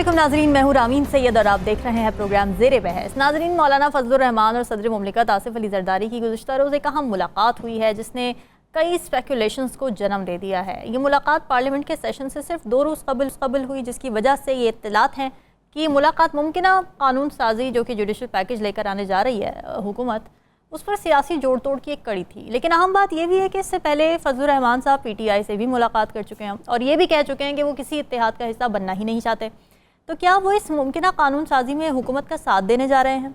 अस्सलामुअलैकुम नाजरीन, मैं हूँ रामीन सैयद और आप देख रहे हैं प्रोग्राम ज़ेरे बहस। नाजरीन, मौलाना फजलुर रहमान और सदर मुमलिकत आसिफ अली जरदारी की गुज़िश्ता रोज़ एक अहम मुलाकात हुई है जिसने कई स्पेकुलेशंस को जन्म दे दिया है। ये मुलाकात पार्लियामेंट के सेशन से सिर्फ 2 रोज़ कबल हुई, जिसकी वजह से ये इत्तलात हैं कि मुलाकात मुमकिना कानून साजी जो कि जुडिशल पैकेज लेकर आने जा रही है हुकूमत, उस पर सियासी जोड़ तोड़ की एक कड़ी थी। लेकिन अहम बात यह भी है कि इससे पहले फजलुर रहमान साहब PTI से भी मुलाकात कर चुके हैं और ये भी कह चुके हैं कि वो किसी इत्तेहाद का हिस्सा बनना ही नहीं चाहते। तो क्या वो इस मुमकिना कानून साजी में हुकूमत का साथ देने जा रहे हैं?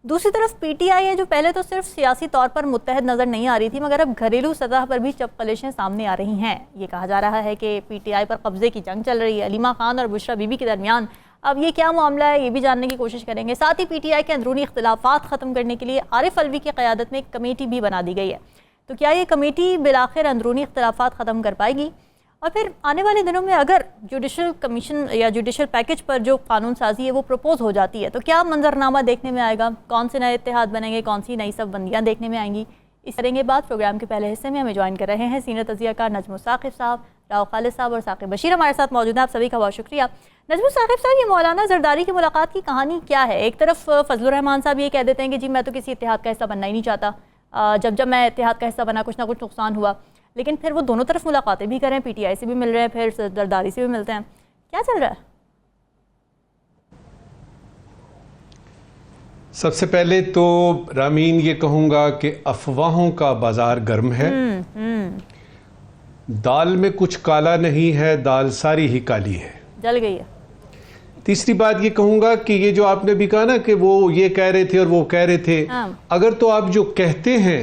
दूसरी तरफ PTI है जो पहले तो सिर्फ सियासी तौर पर मुत्तहद नज़र नहीं आ रही थी, मगर अब घरेलू सतह पर भी चपकलिशें सामने आ रही हैं। ये कहा जा रहा है कि PTI पर कब्जे की जंग चल रही है अलीमा खान और बुशरा बीबी के दरमियान। अब ये क्या मामला है, ये भी जानने की कोशिश करेंगे। साथ ही PTI के अंदरूनी इख्तिलाफात ख़त्म करने के लिए आरिफ अलवी की क़यादत में एक कमेटी भी बना दी गई है। तो क्या ये कमेटी बिलाखिर अंदरूनी इख्तिलाफात ख़त्म कर पाएगी? और फिर आने वाले दिनों में अगर जुडिशल कमीशन या जुडिशल पैकेज पर जो कानून साजी है वो प्रपोज हो जाती है तो क्या मंजरनामा देखने में आएगा? कौन से नए इत्तेहाद बनेंगे? कौन सी नई सब बंदियाँ देखने में आएंगी? इस करेंगे बात। प्रोग्राम के पहले हिस्से में हमें ज्वाइन कर रहे हैं सीनियर तज़कियाकार नजमुल साकिब साहब, राव खालिद साहब और साकिब बशीर हमारे साथ मौजूद हैं। आप सभी का बहुत शुक्रिया। नजमुल साकिब साहब, ये मौलाना जरदारी की मुलाकात की कहानी क्या है? एक तरफ फजलुर रहमान साहब ये कह देते हैं कि जी मैं तो किसी इत्तेहाद का हिस्सा बनना ही नहीं चाहता, जब मैं इत्तेहाद का हिस्सा बना कुछ ना कुछ नुकसान हुआ। लेकिन फिर वो दोनों तरफ मुलाकातें भी करें, PTI से भी मिल रहे हैं, फिर जरदारी से भी मिलते हैं। क्या चल रहा है? सबसे पहले तो रामीन ये कहूँगा कि अफवाहों का बाजार गर्म है। दाल में कुछ काला नहीं है, दाल सारी ही काली है, जल गई है। तीसरी बात ये कहूँगा कि ये जो आपने भी कहा ना कि वो ये कह रहे थे और वो कह रहे थे, अगर तो आप जो कहते हैं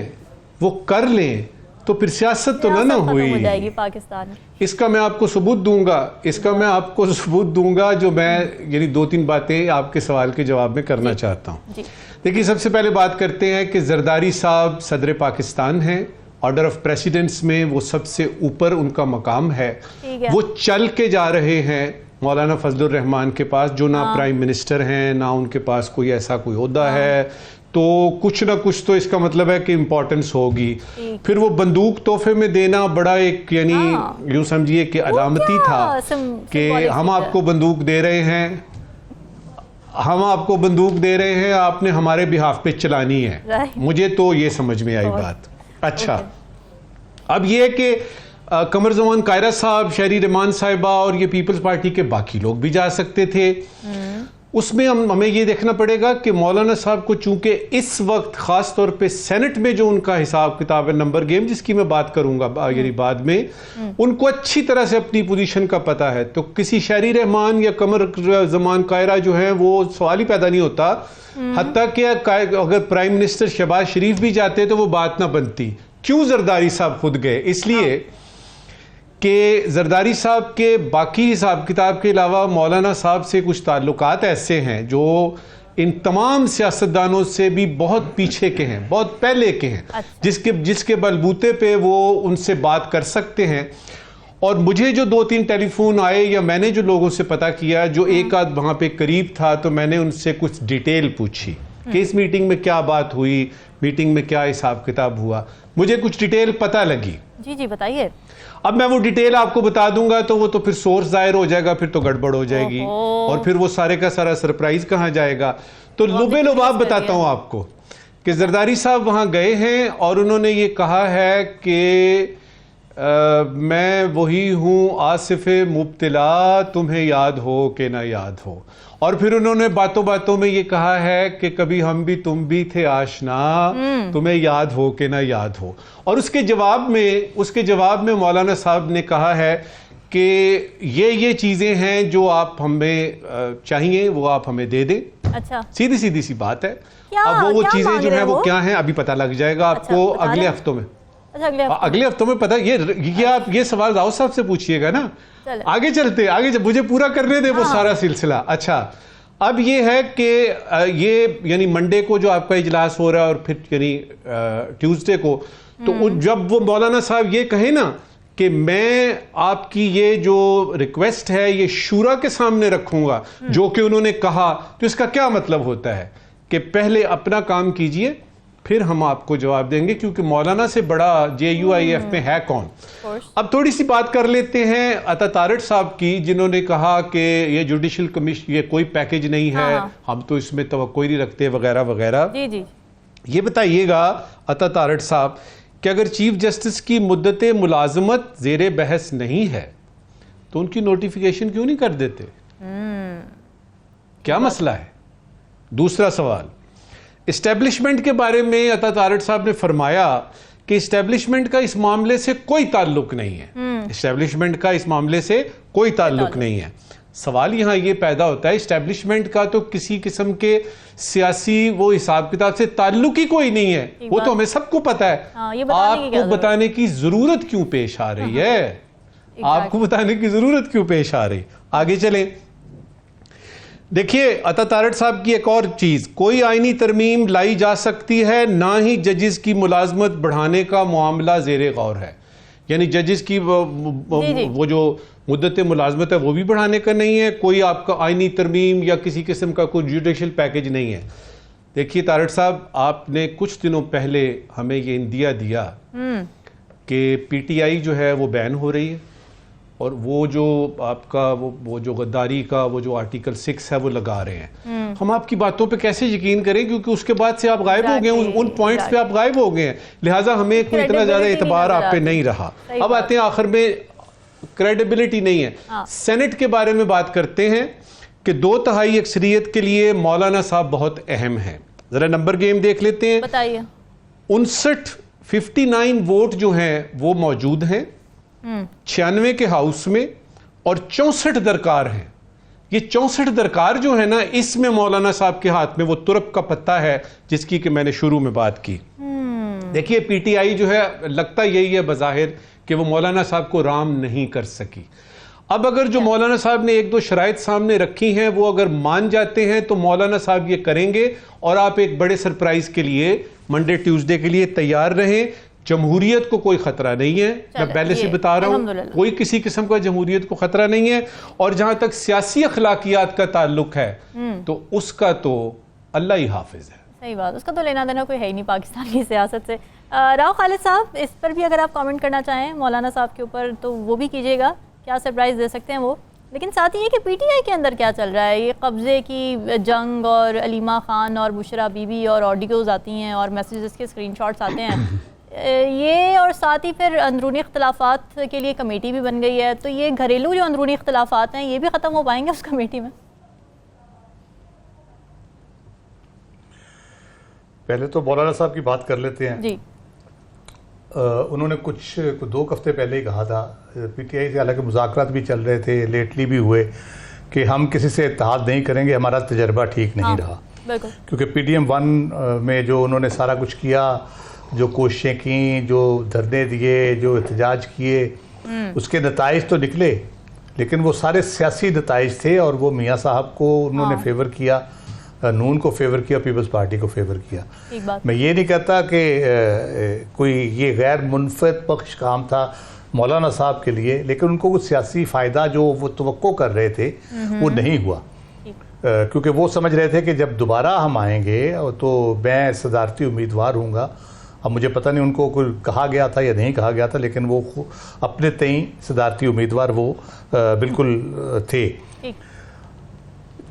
वो कर लें तो फिर सियासत तो ना हुई हो जाएगी पाकिस्तान में। इसका मैं आपको सबूत दूंगा, जो मैं यानी 2-3 बातें आपके सवाल के जवाब में करना चाहता हूँ। देखिए, सबसे पहले बात करते हैं कि जरदारी साहब सदर पाकिस्तान हैं, ऑर्डर ऑफ प्रेसिडेंट्स में वो सबसे ऊपर उनका मकाम है। वो चल के जा रहे हैं मौलाना फजलुर रहमान के पास, जो ना प्राइम मिनिस्टर हैं ना उनके पास कोई ऐसा कोई ओहदा है, तो कुछ ना कुछ तो इसका मतलब है कि इम्पोर्टेंस होगी। फिर वो बंदूक तोहफे में देना बड़ा एक यानी यूँ समझिए कि अलामती था कि हम आपको बंदूक दे रहे हैं, आपने हमारे बिहाफ पे चलानी है। मुझे तो ये समझ में आई बात। अच्छा, अब ये कि कमर जमान कायरा साहब, शहरी रहमान साहिबा और ये पीपल्स पार्टी के बाकी लोग भी जा सकते थे। उसमें हमें ये देखना पड़ेगा कि मौलाना साहब को चूंकि इस वक्त खास तौर पे सेनेट में जो उनका हिसाब किताब है, नंबर गेम जिसकी मैं बात करूंगा यानी बाद में, उनको अच्छी तरह से अपनी पोजीशन का पता है। तो किसी शहरी रहमान या कमर जमान कायरा जो है वो सवाल ही पैदा नहीं होता। हत्ता कि अगर प्राइम मिनिस्टर शहबाज शरीफ भी जाते तो वो बात ना बनती। क्यों जरदारी साहब खुद गए? इसलिए कि जरदारी साहब के बाकी हिसाब किताब के अलावा मौलाना साहब से कुछ ताल्लुकात ऐसे हैं जो इन तमाम सियासतदानों से भी बहुत पीछे के हैं, बहुत पहले के हैं। अच्छा। जिसके बलबूते पे वो उनसे बात कर सकते हैं। और मुझे जो 2-3 टेलीफोन आए या मैंने जो लोगों से पता किया, जो एक आध वहाँ पे करीब था, तो मैंने उनसे कुछ डिटेल पूछी कि इस मीटिंग में क्या बात हुई, मीटिंग में क्या हिसाब किताब हुआ। मुझे कुछ डिटेल पता लगी। जी बताइए। अब मैं वो डिटेल आपको बता दूंगा तो वो तो फिर सोर्स जाहिर हो जाएगा, फिर तो गड़बड़ हो जाएगी और फिर वो सारे का सारा सरप्राइज कहाँ जाएगा। तो लुबे लुबाब बताता हूँ आपको कि जरदारी साहब वहाँ गए हैं और उन्होंने ये कहा है कि मैं वही हूँ आसिफ मुब्तला, तुम्हें याद हो कि ना याद हो। और फिर उन्होंने बातों बातों में ये कहा है कि कभी हम भी तुम भी थे आशना, तुम्हें याद हो कि ना याद हो। और उसके जवाब में मौलाना साहब ने कहा है कि ये चीज़ें हैं जो आप हमें चाहिए वो आप हमें दे दें। अच्छा, सीधी सी बात है। अब वो चीज़ें जो है वो क्या हैं अभी पता लग जाएगा आपको अगले हफ्तों में। अगले हफ्तों में पता ये आप ये सवाल राव साहब से पूछिएगा ना। आगे चलते मुझे पूरा करने दे वो सारा सिलसिला। अच्छा, अब ये है कि ये यानी मंडे को जो आपका इजलास हो रहा है और फिर यानी ट्यूसडे को, तो जब वो मौलाना साहब ये कहे ना कि मैं आपकी ये जो रिक्वेस्ट है ये शूरा के सामने रखूंगा, जो कि उन्होंने कहा, तो इसका क्या मतलब होता है कि पहले अपना काम कीजिए, फिर हम आपको जवाब देंगे, क्योंकि मौलाना से बड़ा JUIF में है कौन। अब थोड़ी सी बात कर लेते हैं अता तारड़ साहब की, जिन्होंने कहा कि ये जुडिशल कमीशन ये कोई पैकेज नहीं है, हम तो इसमें तवक्को ही नहीं रखते वगैरह वगैरह। जी जी, ये बताइएगा अता तारड़ साहब कि अगर चीफ जस्टिस की मुद्दत मुलाजमत ज़ेरे बहस नहीं है तो उनकी नोटिफिकेशन क्यों नहीं कर देते? क्या मसला है? दूसरा सवाल, इस्टेब्लिशमेंट के बारे में अता तारड़ साहब ने फरमाया कि इस्टेब्लिशमेंट का इस मामले से कोई ताल्लुक नहीं है। इस्टेब्लिशमेंट का इस मामले से कोई ताल्लुक नहीं है। सवाल यहां ये पैदा होता है, इस्टेब्लिशमेंट का तो किसी किस्म के सियासी वो हिसाब किताब से ताल्लुक ही कोई नहीं है, वो तो हमें सबको पता है। आपको बताने की जरूरत क्यों पेश आ रही है? आपको बताने की जरूरत क्यों पेश आ रही? आगे चलें। देखिए अता तारड़ साहब की एक और चीज, कोई आईनी तरमीम लाई जा सकती है, ना ही जजेस की मुलाजमत बढ़ाने का मामला ज़ेरे गौर है। यानी जजेस की वो जो मुद्दत मुलाजमत है वो भी बढ़ाने का नहीं है, कोई आपका आईनी तरमीम या किसी किस्म का कोई जुडिशल पैकेज नहीं है। देखिए तारड़ साहब, आपने कुछ दिनों पहले हमें ये इंदिया दिया कि PTI जो है वो बैन हो रही है, और वो जो आपका वो जो गद्दारी का वो जो आर्टिकल 6 है वो लगा रहे हैं। हम आपकी बातों पे कैसे यकीन करें, क्योंकि उसके बाद से आप गायब हो गए, उन पॉइंट्स पे आप गायब हो गए हैं, लिहाजा हमें कोई इतना ज्यादा एतबार आप पे नहीं रहा। अब आते हैं आखिर में, क्रेडिबिलिटी नहीं है। सेनेट के बारे में बात करते हैं कि 2/3 अक्सरियत के लिए मौलाना साहब बहुत अहम है। जरा नंबर गेम देख लेते हैं, बताइए। 59 वोट जो हैं वो मौजूद हैं 96 के हाउस में, और 64 दरकार हैं। ये 64 दरकार जो है ना, इसमें मौलाना साहब के हाथ में वो तुरप का पत्ता है जिसकी कि मैंने शुरू में बात की। देखिए PTI जो है, लगता यही है बज़ाहिर कि वो मौलाना साहब को राम नहीं कर सकी। अब अगर जो मौलाना साहब ने 1-2 शराइत सामने रखी हैं वो अगर मान जाते हैं तो मौलाना साहब ये करेंगे, और आप एक बड़े सरप्राइज के लिए मंडे ट्यूसडे के लिए तैयार रहें। जमहूरियत को कोई खतरा नहीं है, मैं पहले से बता रहा हूं, कोई किसी किस्म का जमहूरियत को खतरा नहीं है। और जहां तक सियासी अखलाकियात का ताल्लुक है तो उसका तो अल्लाह ही हाफिज है। सही बात, उसका तो लेना देना कोई है ही नहीं पाकिस्तान की सियासत से। राव खालिद साहब, इस पर भी अगर आप कमेंट करना चाहें मौलाना साहब के ऊपर तो वो भी कीजिएगा, क्या सरप्राइज दे सकते हैं वो। लेकिन साथ ही ये कि PTI के अंदर क्या चल रहा है, ये कब्जे की जंग और अलीमा खान और बुशरा बीबी और ऑडियोज आती हैं और मैसेजेस के स्क्रीनशॉट्स आते हैं ये, और साथ ही फिर अंदरूनी इख्तलाफात के लिए कमेटी भी बन गई है। तो ये घरेलू जो अंदरूनी इख्तलाफात हैं ये भी ख़त्म हो पाएंगे उस कमेटी में? पहले तो मौलाना साहब की बात कर लेते हैं जी। उन्होंने कुछ 2 हफ्ते पहले ही कहा था PTI से, हालांकि मुज़ाकरात भी चल रहे थे, लेटली भी हुए, कि हम किसी से इत्तेहाद नहीं करेंगे, हमारा तजर्बा ठीक नहीं रहा। क्योंकि PDM 1 में जो उन्होंने सारा कुछ किया, जो कोशिशें की, जो धरने दिए, जो एहतजाज किए, उसके नताइज तो निकले, लेकिन वो सारे सियासी नताइज थे, और वो मियाँ साहब को उन्होंने फेवर किया, नून को फेवर किया, पीपल्स पार्टी को फेवर किया। मैं ये नहीं कहता कि कोई ये गैर मुनफरद पक्ष काम था मौलाना साहब के लिए, लेकिन उनको कुछ सियासी फ़ायदा जो वो तवक्को कर रहे थे वो नहीं हुआ, क्योंकि वो समझ रहे थे कि जब दोबारा हम आएंगे तो मैं सदारती उम्मीदवार हूँगा। अब मुझे पता नहीं उनको कोई कहा गया था या नहीं कहा गया था, लेकिन वो अपने तय सदारती उम्मीदवार वो बिल्कुल थे।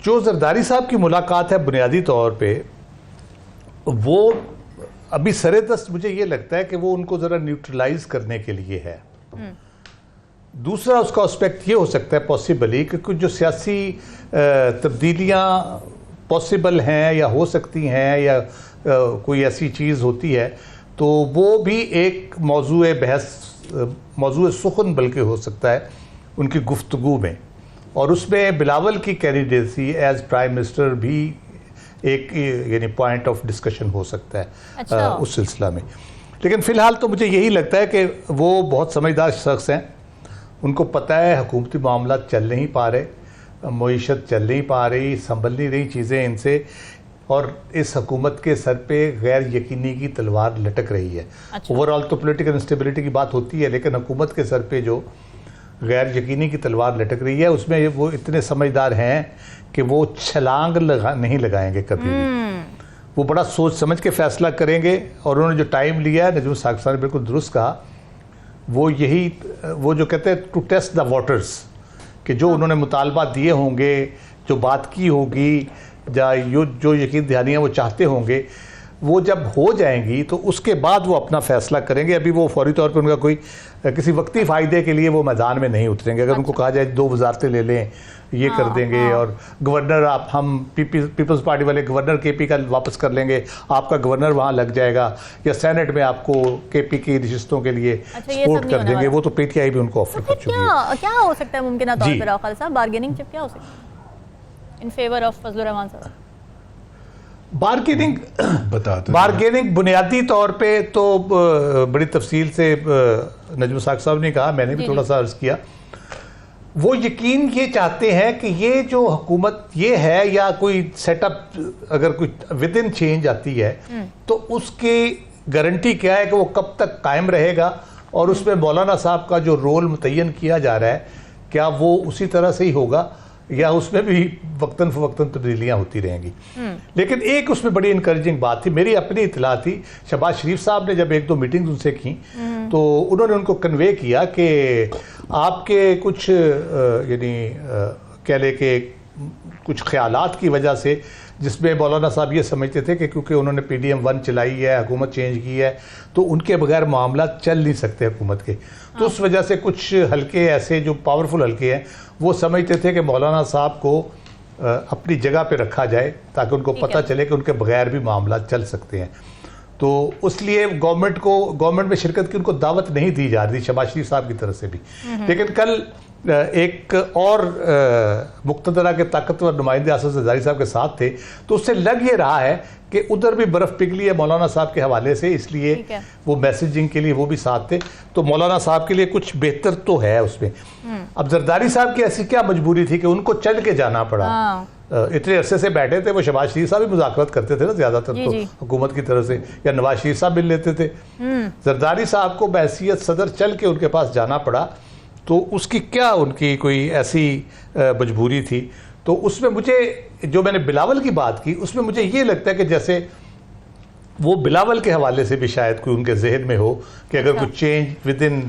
जो जरदारी साहब की मुलाकात है बुनियादी तौर पे, वो अभी सरेदस्त मुझे ये लगता है कि वो उनको ज़रा न्यूट्रलाइज करने के लिए है। दूसरा उसका एस्पेक्ट ये हो सकता है पॉसिबली कि कुछ जो सियासी तब्दीलियाँ पॉसिबल हैं या हो सकती हैं, या कोई ऐसी चीज़ होती है, तो वो भी एक मौजूए बहस, मौजूए सुखन बल्कि हो सकता है उनकी गुफ्तगू में, और उसमें बिलावल की कैंडिडेसी एज प्राइम मिनिस्टर भी एक यानी पॉइंट ऑफ डिस्कशन हो सकता है। अच्छा। उस सिलसिला में। लेकिन फ़िलहाल तो मुझे यही लगता है कि वो बहुत समझदार शख्स हैं, उनको पता है हुकूमती मामला चल नहीं पा रहे, मईशत चल नहीं पा रही, संभल नहीं रही चीज़ें इनसे, और इस हुकूमत के सर पे गैर यकीनी की तलवार लटक रही है। अच्छा। ओवरऑल तो पॉलिटिकल इंस्टेबिलिटी की बात होती है, लेकिन हुकूमत के सर पे जो गैर यकीनी की तलवार लटक रही है, उसमें वो इतने समझदार हैं कि वो छलांग नहीं लगाएंगे कभी भी। वो बड़ा सोच समझ के फैसला करेंगे। और उन्होंने जो टाइम लिया है, नजमुल साकिब साहब ने बिल्कुल दुरुस्त कहा, वो जो कहते हैं टू टेस्ट द वाटर्स, कि जो उन्होंने मुतालबा दिए होंगे, जो बात की होगी, जो यकीन दहानियाँ वो चाहते होंगे, वो जब हो जाएंगी तो उसके बाद वो अपना फैसला करेंगे। अभी वो फौरी तौर पे उनका कोई किसी वक्ती फ़ायदे के लिए वो मैदान में नहीं उतरेंगे। अगर उनको कहा जाए 2 वजारतें ले लें, ये कर देंगे, और गवर्नर हम पीपल्स पार्टी वाले गवर्नर केपी का वापस कर लेंगे, आपका गवर्नर वहाँ लग जाएगा, या सेनेट में आपको केपी की नशिस्तों के लिए सपोर्ट कर देंगे, वो तो पीटीआई भी उनको ऑफर कर चुकी है। क्या हो सकता है मुमकिन तौर पर खालिद साहब, बार्गेनिंग चिप क्या हो सकती है in favour of Fazlur Rahman साहब? बार्गेनिंग बुनियादी तौर पे तो बड़ी तफसील से नजमुल साकिब साहब ने कहा, मैंने भी थोड़ा सा अर्ज किया। वो यकीन ये चाहते हैं कि ये जो हुकूमत ये है, या कोई सेटअप अगर कोई विद इन चेंज आती है तो उसकी गारंटी क्या है कि वो कब तक कायम रहेगा, और उसमें मौलाना साहब का जो रोल मुतय्यन किया जा रहा है, क्या वो उसी तरह से ही होगा, या उसमें भी वक्तन फवक्तन तब्दीलियाँ होती रहेंगी। लेकिन एक उसमें बड़ी इनकरेजिंग बात थी, मेरी अपनी इतला थी, शहबाज शरीफ साहब ने जब 1-2 मीटिंग्स उनसे की तो उन्होंने उनको कन्वे किया कि आपके कुछ यानी कह ले कि कुछ ख्यालात की वजह से, जिसमें मौलाना साहब ये समझते थे कि क्योंकि उन्होंने PDM 1 चलाई है, हुकूमत चेंज की है, तो उनके बगैर मामला चल नहीं सकते हुकूमत के। तो उस वजह से कुछ हल्के ऐसे जो पावरफुल हल्के हैं वो समझते थे कि मौलाना साहब को अपनी जगह पे रखा जाए, ताकि उनको पता चले कि उनके बगैर भी मामला चल सकते हैं। तो उसलिए गवर्नमेंट में शिरकत की उनको दावत नहीं दी जा रही, शहबाज शरीफ साहब की तरफ से भी। लेकिन कल एक और मुक्तदरा के ताकतवर नुमाइंदे आसिफ जरदारी साहब के साथ थे, तो उससे लग ये रहा है कि उधर भी बर्फ़ पिघली है मौलाना साहब के हवाले से, इसलिए वो मैसेजिंग के लिए वो भी साथ थे। तो मौलाना साहब के लिए कुछ बेहतर तो है उसमें। अब जरदारी साहब की ऐसी क्या मजबूरी थी कि उनको चल के जाना पड़ा? इतने अरसे से बैठे थे, वो शहबाज शरीफ साहब भी मुज़ाकरत करते थे ना ज़्यादातर, तो हुकूमत की तरफ से, या नवाज शरीफ साहब मिल लेते थे। जरदारी साहब को बहैसियत सदर चल के उनके पास जाना पड़ा, तो उसकी क्या उनकी कोई ऐसी मजबूरी थी? तो उसमें मुझे, जो मैंने बिलावल की बात की, उसमें मुझे ये लगता है कि जैसे वो बिलावल के हवाले से भी शायद कोई उनके जहन में हो कि अगर कुछ change with in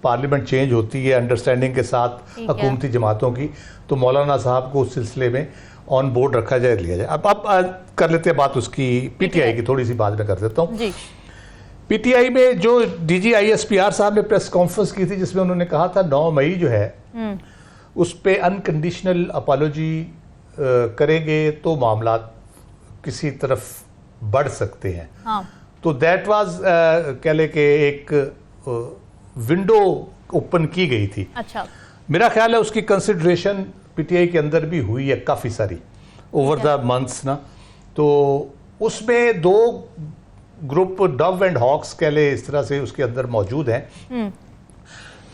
parliament change होती है अंडरस्टैंडिंग के साथ हुकूमती जमातों की, तो मौलाना साहब को उस सिलसिले में ऑन बोर्ड रखा जाए, लिया जाए। अब कर लेते हैं बात उसकी पीटीआई की, थोड़ी सी बात में कर देता हूँ। पीटीआई में जो DGISPR साहब ने प्रेस कॉन्फ्रेंस की थी, जिसमें उन्होंने कहा था 9 मई जो है उस पे अनकंडीशनल अपॉलॉजी करेंगे तो मामला किसी तरफ बढ़ सकते हैं। तो दैट वाज कह ले कि एक विंडो ओपन की गई थी। अच्छा, मेरा ख्याल है उसकी कंसिडरेशन पीटीआई के अंदर भी हुई है काफ़ी सारी ओवर द मंथ्स ना। तो उसमें 2 ग्रुप डव एंड हॉक्स कह ले इस तरह से उसके अंदर मौजूद हैं,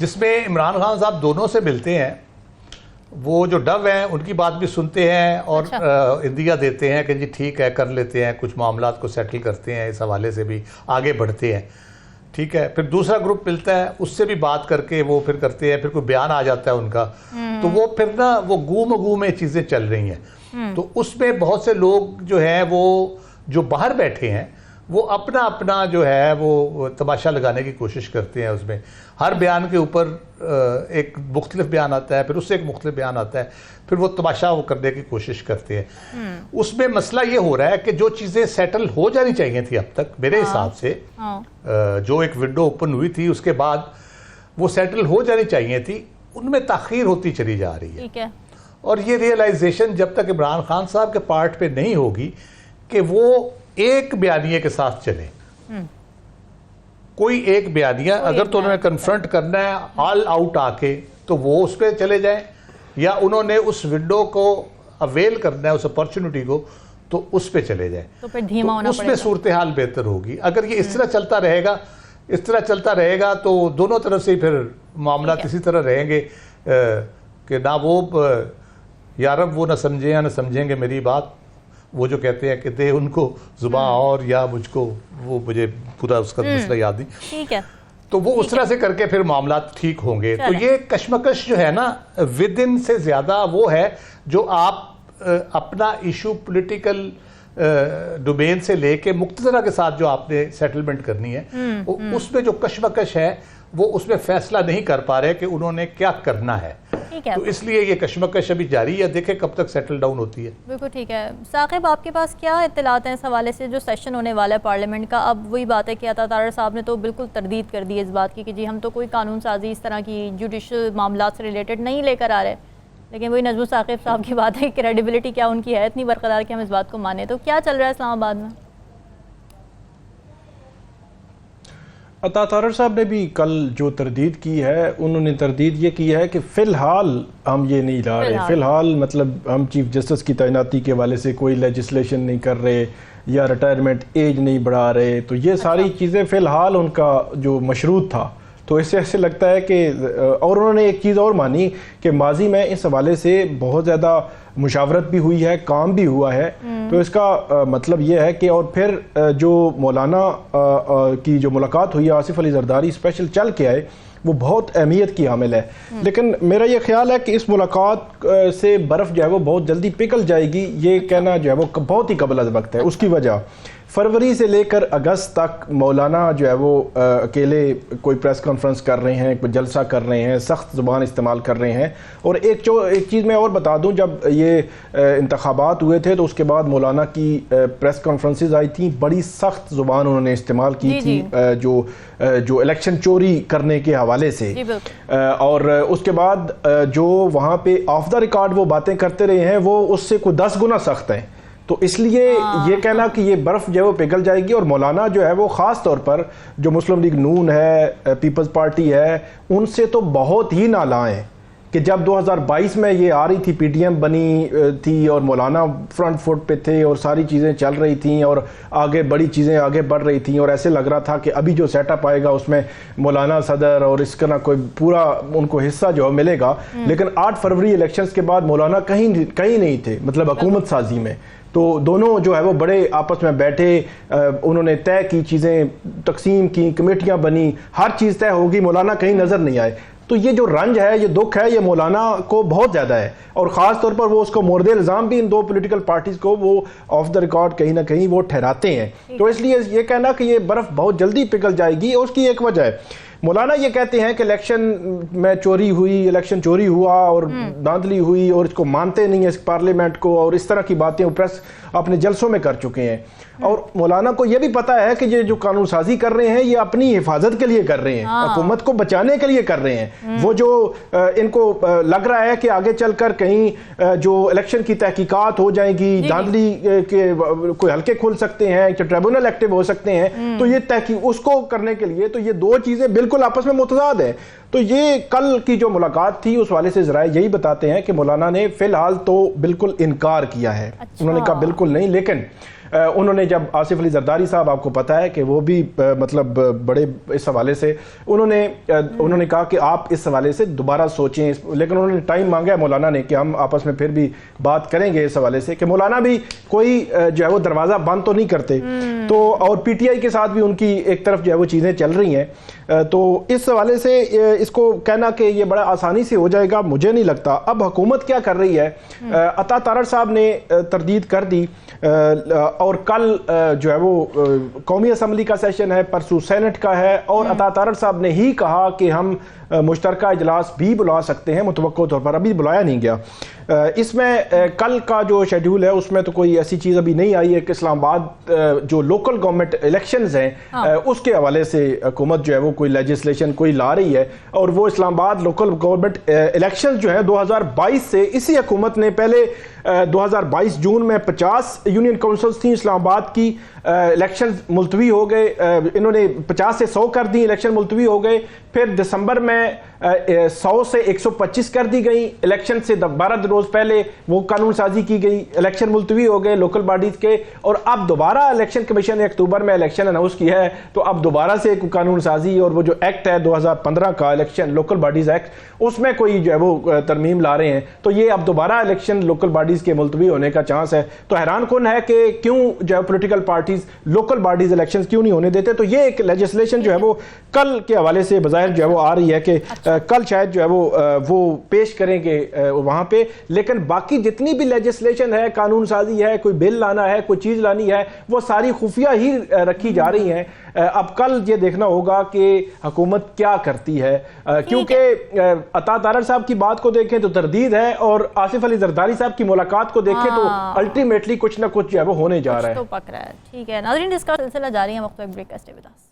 जिसमें इमरान खान साहब दोनों से मिलते हैं। वो जो डव हैं उनकी बात भी सुनते हैं और इंदिया देते हैं कि जी ठीक है, कर लेते हैं, कुछ मामलात को सेटल करते हैं, इस हवाले से भी आगे बढ़ते हैं, ठीक है। फिर दूसरा ग्रुप मिलता है, उससे भी बात करके वो फिर करते हैं, फिर कोई बयान आ जाता है उनका, तो वो फिर ना वो गूम में चीज़ें चल रही हैं। तो उसमें बहुत से लोग जो हैं वो जो बाहर बैठे हैं वो अपना अपना जो है वो तमाशा लगाने की कोशिश करते हैं। उसमें हर बयान के ऊपर एक मुख्तलिफ बयान आता है, फिर उससे एक मुख्तलिफ बयान आता है, फिर वो तमाशा वो करने की कोशिश करते हैं। उसमें मसला ये हो रहा है कि जो चीज़ें सेटल हो जानी चाहिए थी अब तक मेरे हिसाब से, जो एक विंडो ओपन हुई थी उसके बाद वो सेटल हो जानी चाहिए थी, उनमें ताख़ीर होती चली जा रही है। ठीक है। और ये रियलाइजेशन जब तक इमरान खान साहब के पार्ट पे नहीं होगी कि वो एक बयानिए के साथ चले, कोई एक बयानिया अगर तो उन्होंने कन्फ्रंट करना है ऑल आउट आके, तो वो उस पर चले जाएं, या उन्होंने उस विंडो को अवेल करना है उस अपॉर्चुनिटी को, तो उस पर चले जाएं। तो फिर धीमा होना उसमें सूरत हाल बेहतर होगी। अगर ये इस तरह चलता रहेगा तो दोनों तरफ से फिर मामला इसी तरह रहेंगे कि ना वो यारब वो ना समझे या ना समझेंगे मेरी बात, वो जो कहते हैं कि दे उनको जुबान और या मुझको, वो मुझे पूरा उसका मसला याद नहीं, ठीक है। तो वो उस तरह से करके फिर मामला ठीक होंगे। तो ये कश्मकश जो है ना विद इन से ज़्यादा वो है जो आप अपना इशू पॉलिटिकल डोमेन से लेके मुक्तसरा के साथ जो आपने सेटलमेंट करनी है, उसमें जो कशमकश है वो उसमें फैसला नहीं कर पा रहे कि उन्होंने क्या करना है। तो इसलिए ये कशमकश अभी जारी है, देखें कब तक सेटल डाउन होती है। बिल्कुल ठीक है। साकिब, आपके पास क्या इत्तलात हैं इस हवाले से? जो सेशन होने वाला है पार्लियामेंट का, अब वही बात है कि अता तारड़ साहब ने तो बिल्कुल तरदीद कर दी है इस बात की कि जी हम तो कोई कानून साजी इस तरह की जुडिशल मामला से रिलेटेड नहीं लेकर आ रहे, लेकिन वही नजमुल साकिब साहब की बात है, क्रेडिबिलिटी क्या उनकी है इतनी बरकरार कि हम इस बात को माने। तो क्या चल रहा है इस्लामाबाद में? अता तारड़ साहब ने भी कल जो तरदीद की है, उन्होंने तरदीद ये की है कि फ़िलहाल हम ये नहीं ला रहे, फ़िलहाल मतलब हम चीफ जस्टिस की तैनाती के हवाले से कोई लेजिस्लेशन नहीं कर रहे या रिटायरमेंट एज नहीं बढ़ा रहे। तो ये सारी चीज़ें फ़िलहाल उनका जो मशरूत था, तो इससे ऐसे लगता है कि, और उन्होंने एक चीज़ और मानी कि माजी में इस हवाले से बहुत ज़्यादा मुशावरत भी हुई है, काम भी हुआ है। तो इसका मतलब ये है कि, और फिर जो मौलाना की जो मुलाकात हुई है आसिफ अली जरदारी स्पेशल चल के आए, वो बहुत अहमियत की हामिल है। लेकिन मेरा ये ख्याल है कि इस मुलाकात से बर्फ़ जो है वो बहुत जल्दी पिघल जाएगी, ये कहना जो है वो बहुत ही कबल अज़ वक्त है। उसकी वजह फरवरी से लेकर अगस्त तक मौलाना जो है वो अकेले कोई प्रेस कॉन्फ्रेंस कर रहे हैं, कोई जलसा कर रहे हैं, सख्त ज़ुबान इस्तेमाल कर रहे हैं। और एक चीज़ मैं और बता दूं, जब ये इंतखाबात हुए थे तो उसके बाद मौलाना की प्रेस कॉन्फ्रेंसेस आई थी, बड़ी सख्त ज़ुबान उन्होंने इस्तेमाल की थी जो इलेक्शन चोरी करने के हवाले से। और उसके बाद जो वहाँ पे ऑफ द रिकॉर्ड वो बातें करते रहे हैं, वो उससे कोई 10 गुना सख्त हैं। तो इसलिए ये कहना कि ये बर्फ़ जो है वो पिघल जाएगी, और मौलाना जो है वो ख़ास तौर पर जो मुस्लिम लीग नून है, पीपल्स पार्टी है, उनसे तो बहुत ही नाला है कि जब 2022 में ये आ रही थी, पीटीएम बनी थी और मौलाना फ्रंट फुट पे थे और सारी चीज़ें चल रही थी और आगे बड़ी चीज़ें आगे बढ़ रही थी, और ऐसे लग रहा था कि अभी जो सेटअप आएगा उसमें मौलाना सदर और इसका ना कोई पूरा उनको हिस्सा जो मिलेगा। लेकिन 8 फरवरी इलेक्शंस के बाद मौलाना कहीं नहीं थे, मतलब हुकूमत साजी में। तो दोनों जो है वो बड़े आपस में बैठे, उन्होंने तय की चीज़ें, तकसीम की, कमेटियां बनी, हर चीज़ तय होगी, मौलाना कहीं नज़र नहीं आए। तो ये जो रंज है, ये दुख है, ये मौलाना को बहुत ज़्यादा है, और ख़ास तौर पर वो उसको मोर्दे इल्ज़ाम भी इन दो पॉलिटिकल पार्टीज़ को वो ऑफ द रिकॉर्ड कहीं ना कहीं वो ठहराते हैं। तो इसलिए ये कहना कि ये बर्फ़ बहुत जल्दी पिघल जाएगी, उसकी एक वजह है। मौलाना ये कहते हैं कि इलेक्शन में चोरी हुई, इलेक्शन चोरी हुआ और धांधली हुई, और इसको मानते नहीं है इस पार्लियामेंट को, और इस तरह की बातें वो प्रेस अपने जलसों में कर चुके हैं। और मौलाना को यह भी पता है कि ये जो कानून साजी कर रहे हैं ये अपनी हिफाजत के लिए कर रहे हैं, हुकूमत को बचाने के लिए कर रहे हैं। वो जो इनको लग रहा है कि आगे चलकर कहीं जो इलेक्शन की तहकीकात हो जाएगी, धांधली के कोई हल्के खुल सकते हैं, ट्रिब्यूनल एक्टिव हो सकते हैं, तो ये तहकीक उसको करने के लिए, तो ये दो चीजें बिल्कुल आपस में मुतजाद है। तो ये कल की जो मुलाकात थी उस वाले से ज़राए यही बताते हैं कि मौलाना ने फिलहाल तो बिल्कुल इनकार किया है। उन्होंने कहा बिल्कुल नहीं, लेकिन उन्होंने जब आसिफ अली जरदारी साहब, आपको पता है कि वो भी मतलब बड़े इस हवाले से उन्होंने कहा कि आप इस हवाले से दोबारा सोचें, लेकिन उन्होंने टाइम मांगा है मौलाना ने कि हम आपस में फिर भी बात करेंगे इस हवाले से, कि मौलाना भी कोई जो है वो दरवाज़ा बंद तो नहीं करते। तो और पीटीआई के साथ भी उनकी एक तरफ जो है वो चीज़ें चल रही हैं, तो इस हवाले से इसको कहना कि ये बड़ा आसानी से हो जाएगा मुझे नहीं लगता। अब हुकूमत क्या कर रही है, अता तारड़ साहब ने तरदीद कर दी, और कल जो है वो कौमी असम्बली का सेशन है, परसों सेनेट का है, और अता तारड़ साहब ने ही कहा कि हम मुश्तरका इजलास भी बुला सकते हैं, मुतवक्को तौर पर अभी बुलाया नहीं गया। इसमें कल का जो शेड्यूल है उसमें तो कोई ऐसी चीज़ अभी नहीं आई है कि इस्लामाबाद जो लोकल गवर्नमेंट इलेक्शंस हैं उसके हवाले से हुकूमत जो है वो कोई लेजिस्लेशन कोई ला रही है, और वो इस्लामाबाद लोकल गवर्नमेंट इलेक्शंस जो है 2022 से इसी हुकूमत ने पहले 2022 जून में 50 यूनियन काउंसिल्स थी इस्लामाबाद की, इलेक्शन मुलतवी हो गए, इन्होंने 50 से 100 कर दी, इलेक्शन मुलतवी हो गए। फिर दिसंबर में 100 से 125 कर दी गई, इलेक्शन से 12 रोज पहले वो कानून साजी की गई, इलेक्शन मुलतवी हो गए लोकल बॉडीज के, और अब दोबारा इलेक्शन कमीशन ने अक्टूबर में इलेक्शन अनाउंस किया है, तो अब दोबारा से कानून साजी और वो जो एक्ट है 2015 का इलेक्शन लोकल बॉडीज एक्ट, उसमें कोई जो है वो तरमीम ला रहे हैं, तो ये अब दोबारा इलेक्शन लोकल बॉडीज के मुलतवी होने का चांस है। तो हैरान कौन है कि क्यों जो है political parties local bodies election क्यों नहीं होने देते। तो ये एक लेजिस्लेशन जो है वो कल के हवाले से बाज़ाहिर जो है वो आ रही है कि कल शायद जो है वो पेश करेंगे वहाँ पे। लेकिन बाकी जितनी भी लेजिस्लेशन है, कानून साजी है, कोई बिल लाना है, कोई चीज़ लानी है, वो सारी खुफिया ही रखी जा रही हैं। अब कल ये देखना होगा कि हुकूमत क्या करती है, क्योंकि अता तारड़ साहब की बात को देखें तो तरदीद है, और आसिफ अली जरदारी साहब की मुलाकात को देखें तो अल्टीमेटली कुछ ना कुछ जो है वो होने जा रहा है। तो पक रहा है। ठीक है नाज़रीन, इसका सिलसिला जारी है, वक्त ब्रेक का, stay with us.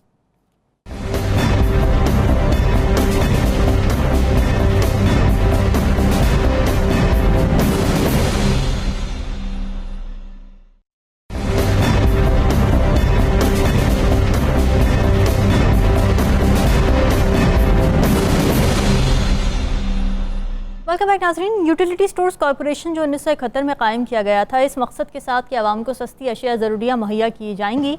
Welcome back नाज़रीन। यूटिलिटी स्टोर्स कॉरपोरेशन जो 1971 में कायम किया गया था, इस मकसद के साथ कि आवाम को सस्ती अशिया ज़रूरियाँ मुहैया की जाएंगी।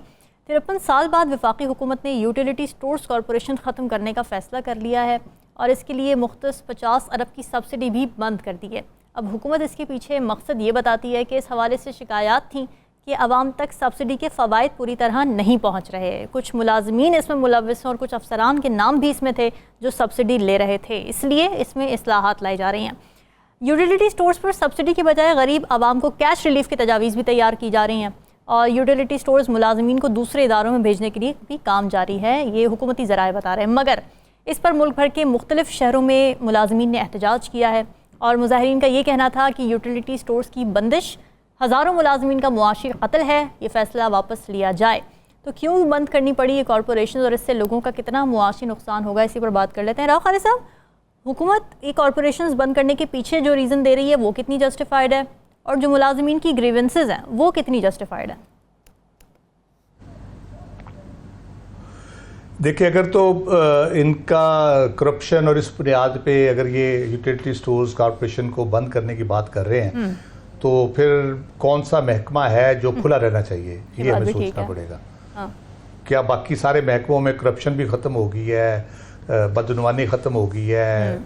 53 साल बाद वफाकी हुकूमत ने यूटिलिटी स्टोर्स कॉरपोरेशन ख़त्म करने का फ़ैसला कर लिया है और इसके लिए मुख्तस 50 अरब की सब्सिडी भी बंद कर दी है। अब हुकूमत इसके पीछे मकसद ये बताती है कि इस हवाले से शिकायत थी कि आवाम तक सब्सिडी के फ़वाइद पूरी तरह नहीं पहुँच रहे। कुछ मुलाजमीन इसमें मुलव्वस हैं और कुछ अफसरान के नाम भी इसमें थे जो सब्सिडी ले रहे थे, इसलिए इसमें इस्लाहात लाई जा रही हैं। यूटिलिटी स्टोर्स पर सब्सिडी के बजाय गरीब आवाम को कैश रिलीफ की तजावीज़ भी तैयार की जा रही हैं और यूटिलिटी स्टोर्स मुलाजमीन को दूसरे इदारों में भेजने के लिए भी काम जारी है, ये हुकूमती ज़राए बता रहे हैं। मगर इस पर मुल्क भर के मुख्तलिफ शहरों में मुलाजमीन ने एहतजाज किया है और मुजाहिरीन का ये कहना था कि यूटिलिटी स्टोर्स की बंदिश हज़ारों मुलाजमीन का मुआशी कत्ल है, ये फ़ैसला वापस लिया जाए। तो क्यों बंद करनी पड़ी ये कॉरपोरेशन और इससे लोगों का कितना मुआशी नुकसान होगा, इसी पर बात कर लेते हैं। राव खालिद साहब, हुकूमत ये कॉरपोरेशंस बंद करने के पीछे जो रीज़न दे रही है वो कितनी जस्टिफाइड है और जो मुलाजमीन की ग्रीवेंसेज हैं वो कितनी जस्टिफाइड है? देखिए, अगर तो इनका करप्शन और इस बुनियाद पे अगर ये यूटिलिटी स्टोर्स कॉरपोरेशन को बंद करने की बात कर रहे हैं तो फिर कौन सा महकमा है जो खुला रहना चाहिए, ये हमें सोचना पड़ेगा। हाँ। क्या बाकी सारे महकमों में करप्शन भी ख़त्म हो गई है, बदनुमानी ख़त्म हो गई है,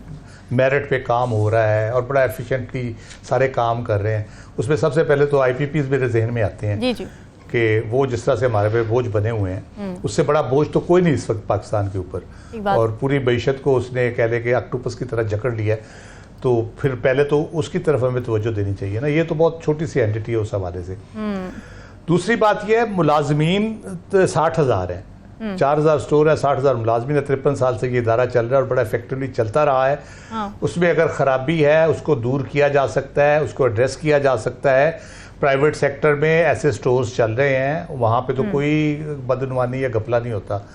मेरिट पे काम हो रहा है और बड़ा एफिशिएंटली सारे काम कर रहे हैं? उसमें सबसे पहले तो IPPs मेरे जहन में आते हैं जी जी। कि वो जिस तरह से हमारे पे बोझ बने हुए हैं, उससे बड़ा बोझ तो कोई नहीं इस वक्त पाकिस्तान के ऊपर, और पूरी मईशत को उसने कह ले कि ऑक्टोपस की तरह जकड़ लिया है। तो फिर पहले तो उसकी तरफ हमें तवज्जो देनी चाहिए ना, ये तो बहुत छोटी सी एंटिटी है उस हवाले से। दूसरी बात यह है, मुलाजमीन 60,000 हैं, 4,000 स्टोर है, 60,000 मुलाजमीन है। 53 साल से ये इदारा चल रहा है और बड़ा इफेक्टिवली चलता रहा है। उसमें अगर ख़राबी है उसको दूर किया जा सकता है, उसको एड्रेस किया जा सकता है। प्राइवेट सेक्टर में ऐसे स्टोर्स चल रहे हैं, वहाँ पे तो कोई बदनुमानी या घपला नहीं होता,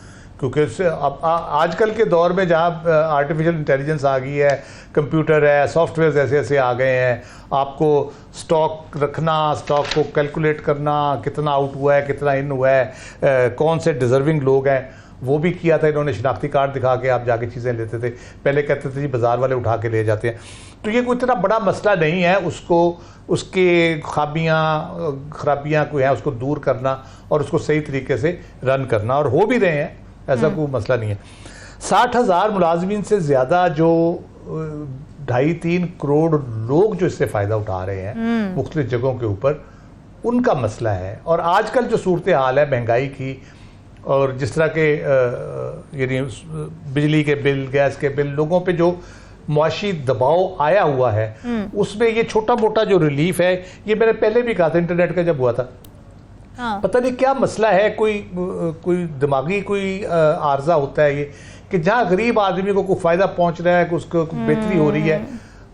क्योंकि अब आजकल के दौर में जहाँ आर्टिफिशियल इंटेलिजेंस आ गई है, कंप्यूटर है, सॉफ्टवेयर ऐसे ऐसे आ गए हैं, आपको स्टॉक रखना, स्टॉक को कैलकुलेट करना, कितना आउट हुआ है, कितना इन हुआ है, कौन से डिजर्विंग लोग हैं, वो भी किया था इन्होंने। शनाख्ती कार्ड दिखा के आप जाके चीज़ें लेते थे, पहले कहते थे जी बाज़ार वाले उठा के ले जाते हैं। तो ये कोई इतना बड़ा मसला नहीं है, उसको उसके खराबियाँ कोई हैं उसको दूर करना और उसको सही तरीके से रन करना, और हो भी रहे हैं, ऐसा कोई मसला नहीं है। 60,000 मुलाजमीन से ज़्यादा जो 2.5-3 करोड़ लोग जो इससे फ़ायदा उठा रहे हैं मुख्तलिफ जगहों के ऊपर, उनका मसला है। और आजकल जो सूरत हाल है महंगाई की, और जिस तरह के यानी बिजली के बिल, गैस के बिल, लोगों पे जो मुआशी दबाव आया हुआ है, उसमें ये छोटा मोटा जो रिलीफ है, ये मैंने पहले भी कहा था इंटरनेट का जब हुआ था। हाँ। पता नहीं क्या मसला है, कोई दिमागी कोई आर्जा होता है ये, कि जहाँ गरीब आदमी को कोई फ़ायदा पहुँच रहा है, कि उसको बेहतरी हो रही है,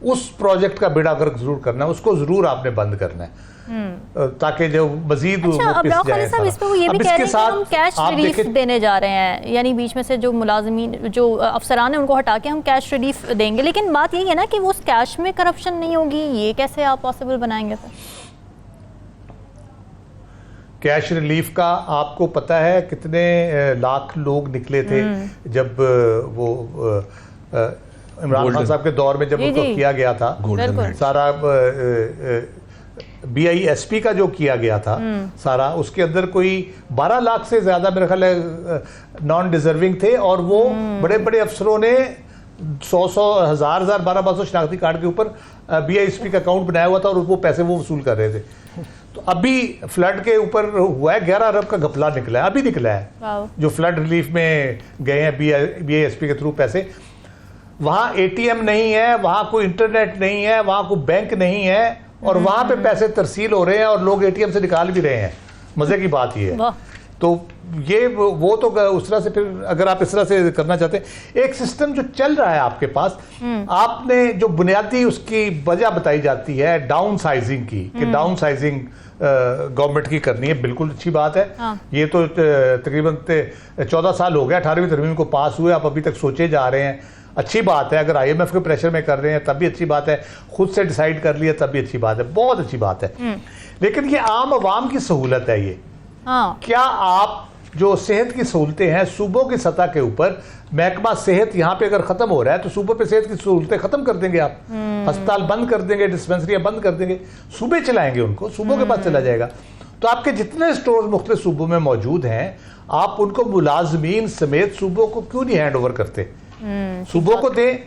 उस प्रोजेक्ट का बेड़ा गर्क जरूर करना है, उसको ज़रूर आपने बंद करना है, ताकि जो मजीद अच्छा, अब राव खालिद साहब इस पे वो ये भी कह रहे हैं कि हम कैश रिलीफ देने जा रहे हैं, यानी बीच में से जो मुलाजमीन, जो अफसरान हैं, उनको हटा के हम कैश रिलीफ देंगे। लेकिन बात यही है ना कि वो उस कैश में करप्शन नहीं होगी, ये कैसे आप पॉसिबल बनाएंगे? फिर कैश रिलीफ का आपको पता है कितने लाख लोग निकले थे जब वो इमरान खान साहब के दौर में जब उनको किया गया था, सारा BISP का जो किया गया था सारा, उसके अंदर कोई 12 लाख से ज़्यादा मेरे ख्याल है नॉन डिजर्विंग थे, और वो बड़े बड़े अफसरों ने 100 हज़ार 1200 शनाख्ती कार्ड के ऊपर BISP का अकाउंट बनाया हुआ था और वो पैसे वो वसूल कर रहे थे। तो अभी फ्लड के ऊपर हुआ है 11 अरब का घपला निकला है, अभी निकला है, जो फ्लड रिलीफ में गए हैं BISP के थ्रू पैसे। वहाँ एटीएम नहीं है, वहाँ कोई इंटरनेट नहीं है, वहाँ कोई बैंक नहीं है, और वहाँ पे पैसे तरसील हो रहे हैं और लोग एटीएम से निकाल भी रहे हैं। मजे की बात ये है। तो ये वो तो उस तरह से, फिर अगर आप इस तरह से करना चाहते हैं, एक सिस्टम जो चल रहा है आपके पास, आपने जो बुनियादी उसकी वजह बताई जाती है डाउन साइजिंग की, कि डाउन साइजिंग गवर्नमेंट की करनी है, बिल्कुल अच्छी बात है। ये तो तकरीबन 14 साल हो गया 18वीं तरमीम को पास हुए, आप अभी तक सोचे जा रहे हैं, अच्छी बात है। अगर IMF के प्रेशर में कर रहे हैं तब भी अच्छी बात है, खुद से डिसाइड कर लिया तब भी अच्छी बात है, बहुत अच्छी बात है। लेकिन ये आम आवाम की सहूलत है ये। क्या आप जो सेहत की सहूलतें हैं सूबों की सतह के ऊपर, महकमा सेहत यहाँ पे अगर खत्म हो रहा है तो सूबों पे सेहत की सहूलतें खत्म कर देंगे आप? अस्पताल बंद कर देंगे, डिस्पेंसरियां बंद कर देंगे, सूबे चलाएंगे उनको, सूबों के पास चला जाएगा। तो आपके जितने स्टोर मुख्तलिफ सूबों में मौजूद हैं, आप उनको मुलाजमीन समेत सूबों को क्यों नहीं हैंड ओवर करते? सूबों को दें,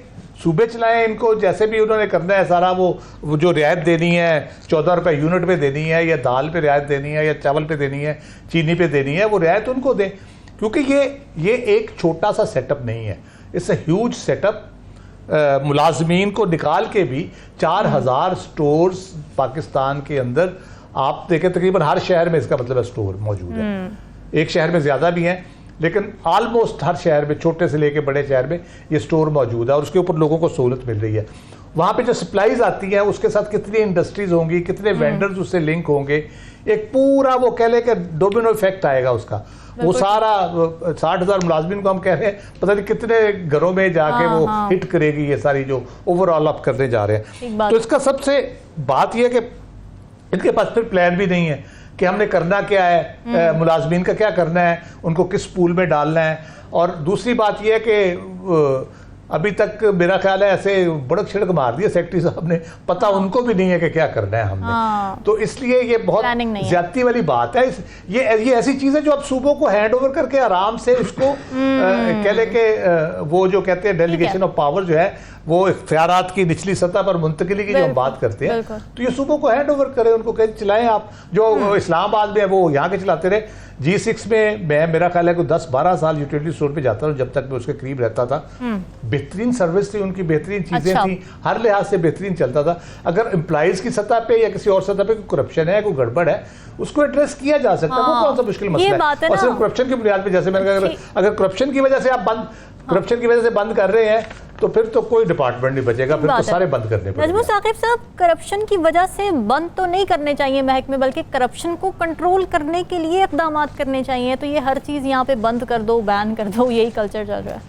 सूबे चलाएं इनको, जैसे भी उन्होंने करना है सारा। वो जो रियायत देनी है 14 रुपए यूनिट पे देनी है, या दाल पे रियायत देनी है, या चावल पे देनी है, चीनी पे देनी है, वो रियायत उनको दें, क्योंकि ये एक छोटा सा सेटअप नहीं है, इट्स अ ह्यूज सेटअप। मुलाजमीन को निकाल के भी 4000 स्टोर्स पाकिस्तान के अंदर आप देखें, तकरीबन हर शहर में इसका मतलब स्टोर मौजूद है। एक शहर में ज्यादा भी हैं, लेकिन ऑलमोस्ट हर शहर में, छोटे से लेके बड़े शहर में ये स्टोर मौजूद है, और उसके ऊपर लोगों को सहूलत मिल रही है। वहाँ पे जो सप्लाईज आती हैं उसके साथ कितनी इंडस्ट्रीज होंगी, कितने वेंडर्स उससे लिंक होंगे, एक पूरा वो कह ले कि डोमिनो इफेक्ट आएगा उसका। वो सारा 60,000 मुलाजमीन को हम कह रहे हैं, पता नहीं कितने घरों में जाके वो हिट करेगी ये सारी जो ओवरऑल आप करने जा रहे हैं। तो इसका सबसे बात यह है कि इनके पास फिर प्लान भी नहीं है कि हमने करना क्या है, मुलाजमीन का क्या करना है, उनको किस पूल में डालना है। और दूसरी बात यह है कि अभी तक मेरा ख्याल है ऐसे बड़क छिड़क मार दिया सेक्रेटरी साहब ने, पता उनको भी नहीं है कि क्या करना है हमने। तो इसलिए ये बहुत ज्यादती वाली बात है। ये ऐसी चीज है जो आप सूबों को हैंड ओवर करके आराम से उसको कह ले के वो जो कहते हैं डेलीगेशन ऑफ पावर जो है, वो इख्तियारात की निचली सतह पर मुंतकिली की जो हम बात करते हैं, तो ये सूबों को हैंड ओवर करें, उनको कहें चलाएं आप। जो इस्लामाबाद में है वो यहाँ के चलाते रहे। G6 में मैं, मेरा ख्याल है कि 10-12 साल यूटिलिटी स्टोर पे जाता था, जब तक मैं उसके करीब रहता था। बेहतरीन सर्विस थी उनकी, बेहतरीन चीजें थी, हर लिहाज से बेहतरीन चलता था। अगर एम्प्लॉइज की सतह पे या किसी और सतह पे कोई करप्शन है, कोई गड़बड़ है, उसको एड्रेस किया जा सकता है। वो कौन सा मुश्किल मसला है? और सिर्फ करप्शन की बुनियाद पे, जैसे मैंने कहा, अगर करप्शन की वजह से आप बंद कर रहे हैं तो फिर तो कोई डिपार्टमेंट नहीं बचेगा, फिर तो सारे बंद करने पड़ेंगे। नजमुल साकिब साहब, करप्शन की वजह से बंद तो नहीं करने चाहिए महकमे, बल्कि करप्शन को कंट्रोल करने के लिए इक़दाम करने चाहिए। तो ये हर चीज़ यहाँ पे बंद कर दो, बैन कर दो, यही कल्चर चल रहा है।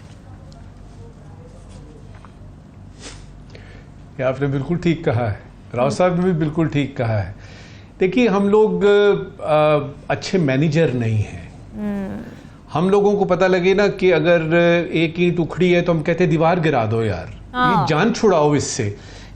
ये आपने बिल्कुल ठीक कहा है, राव साहब ने भी बिल्कुल ठीक कहा है। देखिए, हम लोग अच्छे मैनेजर नहीं हैं। हम लोगों को पता लगे ना कि अगर एक ईंट उखड़ी है तो हम कहते हैं दीवार गिरा दो यार, ये जान छुड़ाओ इससे।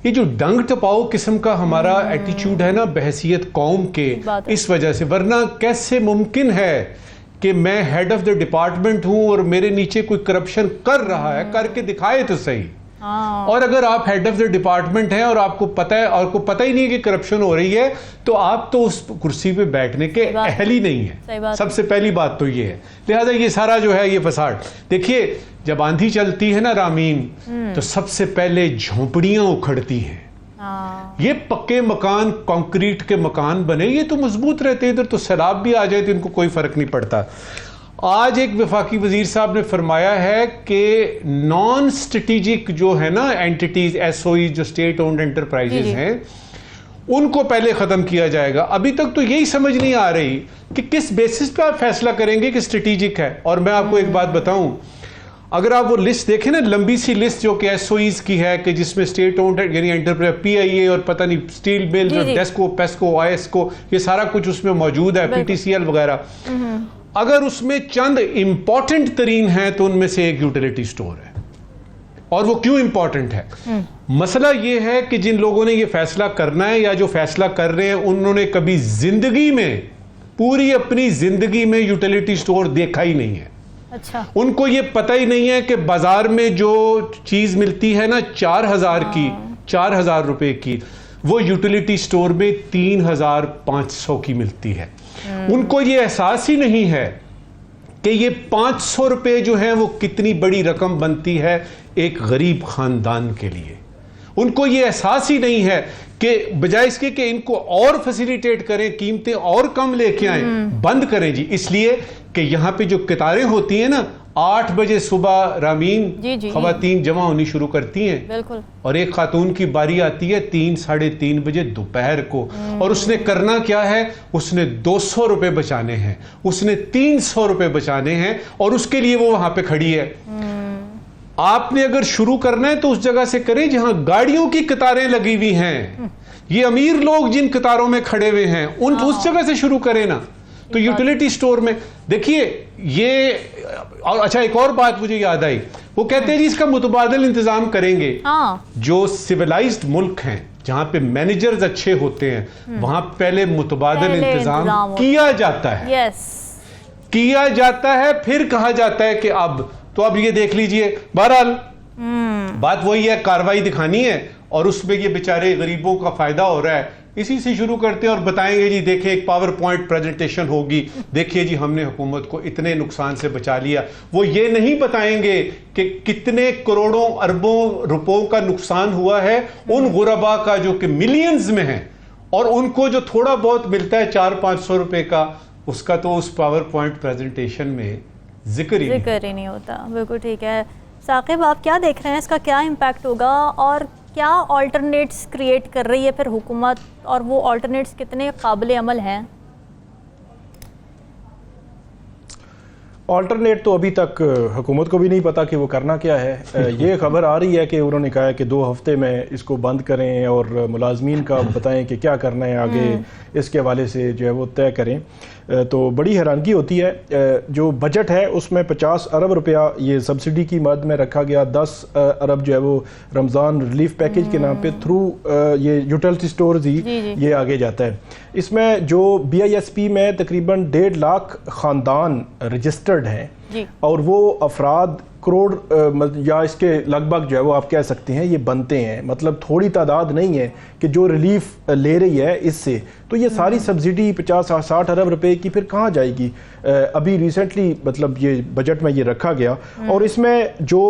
ये जो डंग टपाओ किस्म का हमारा एटीट्यूड है ना बहसियत कौम के, इस वजह से, वरना कैसे मुमकिन है कि मैं हेड ऑफ द डिपार्टमेंट हूं और मेरे नीचे कोई करप्शन कर रहा है, करके दिखाए तो सही। और अगर आप हेड ऑफ द डिपार्टमेंट हैं और आपको पता है, और को पता ही नहीं है कि करप्शन हो रही है, तो आप तो उस कुर्सी पे बैठने के अहल ही नहीं है। सबसे पहली बात तो ये है। लिहाजा ये सारा जो है ये फसाड, देखिए जब आंधी चलती है ना रामीन, तो सबसे पहले झोंपड़ियां उखड़ती हैं। ये पक्के मकान, कंक्रीट के मकान बने, ये तो मजबूत रहते हैं, इधर तो सैलाब भी आ जाए तो इनको कोई फर्क नहीं पड़ता। आज एक वफाकी वजीर साहब ने फरमाया है कि नॉन स्ट्रेटेजिक जो है ना एंटिटीज, SOE जो स्टेट ओन्ड एंटरप्राइजेज हैं, उनको पहले खत्म किया जाएगा। अभी तक तो यही समझ नहीं आ रही कि किस बेसिस पे आप फैसला करेंगे कि स्ट्रेटेजिक है। और मैं आपको एक बात बताऊं, अगर आप वो लिस्ट देखें ना, लंबी सी लिस्ट जो कि SOEs की है, कि जिसमें स्टेट ओन्ड यानी एंटरप्राइज, PIA और पता नहीं steel mill, Desco, PESCO, OISCO, ये सारा कुछ उसमें मौजूद है, PTCL वगैरह। अगर उसमें चंद इंपॉर्टेंट तरीन है तो उनमें से एक यूटिलिटी स्टोर है। और वो क्यों इंपॉर्टेंट है? मसला ये है कि जिन लोगों ने ये फैसला करना है या जो फैसला कर रहे हैं, उन्होंने कभी जिंदगी में, पूरी अपनी जिंदगी में यूटिलिटी स्टोर देखा ही नहीं है। अच्छा। उनको ये पता ही नहीं है कि बाजार में जो चीज मिलती है ना 4000 की, 4000 रुपए की, वो यूटिलिटी स्टोर में 3500 की मिलती है। उनको ये एहसास ही नहीं है कि ये 500 रुपए जो है वो कितनी बड़ी रकम बनती है एक गरीब खानदान के लिए। उनको ये एहसास ही नहीं है कि बजाय इसके कि इनको और फैसिलिटेट करें, कीमतें और कम लेके आए, बंद करें जी। इसलिए कि यहाँ पे जो कतारें होती हैं ना, 8 बजे सुबह रामीन खवातीन जमा होनी शुरू करती हैं, बिल्कुल, और एक खातून की बारी आती है 3 साढ़े 3 बजे दोपहर को, और उसने करना क्या है, उसने 200 रुपए बचाने हैं, उसने 300 रुपए बचाने हैं, और उसके लिए वो वहां पे खड़ी है। आपने अगर शुरू करना है तो उस जगह से करें जहां गाड़ियों की कतारें लगी हुई हैं। ये अमीर लोग जिन कतारों में खड़े हुए हैं उस जगह से शुरू करें ना। तो यूटिलिटी स्टोर में देखिए ये, और अच्छा एक और बात मुझे याद आई, वो कहते हैं जी इसका मुतबादिल इंतजाम करेंगे। जो सिविलाइज्ड मुल्क हैं जहां पे मैनेजर्स अच्छे होते हैं, वहां पहले मुतबादिल इंतजाम किया जाता है। यस, किया जाता है, फिर कहा जाता है कि अब ये देख लीजिए। बहरहाल बात वही है, कार्रवाई दिखानी है, और उसमें ये बेचारे गरीबों का फायदा हो रहा है। इसी से शुरू करते हैं और बताएंगे जी, देखिए एक पावर पॉइंट प्रेजेंटेशन होगी, देखिए जी हमने हुकूमत को इतने नुकसान से बचा लिया। वो ये नहीं बताएंगे कि कितने करोड़ों अरबों रुपयों का नुकसान हुआ है उन गुरबा का जो कि मिलियंस में है, और उनको जो थोड़ा बहुत मिलता है 400-500 रुपए का, उसका तो उस पावर पॉइंट प्रेजेंटेशन में जिक्र ही नहीं होता। बिल्कुल ठीक है। साकिब, आप क्या देख रहे हैं, इसका क्या इम्पैक्ट होगा और क्या ऑल्टरनेट्स क्रिएट कर रही है फिर हुकूमत, और वो ऑल्टरनेट्स कितने काबिल अमल हैं? ऑल्टरनेट तो अभी तक हुकूमत को भी नहीं पता कि वो करना क्या है। ये खबर आ रही है कि उन्होंने कहा है कि 2 हफ्ते में इसको बंद करें और मुलाजमीन का बताएं कि क्या करना है आगे, इसके हवाले से जो है वो तय करें। तो बड़ी हैरानगी होती है। जो बजट है उसमें 50 अरब रुपया ये सब्सिडी की मद में रखा गया, 10 अरब जो है वो रमज़ान रिलीफ पैकेज के नाम पे थ्रू ये यूटिलिटी स्टोर्स ही ये आगे जाता है। इसमें जो BISP में तकरीबन 1.5 लाख ख़ानदान रजिस्टर्ड हैं, और वो अफराद करोड़ या इसके लगभग जो है वो आप कह सकते हैं ये बनते हैं। मतलब थोड़ी तादाद नहीं है कि जो रिलीफ ले रही है इससे। तो ये सारी सब्सिडी 50-60 अरब रुपए की फिर कहाँ जाएगी? अभी रिसेंटली मतलब ये बजट में ये रखा गया, और इसमें जो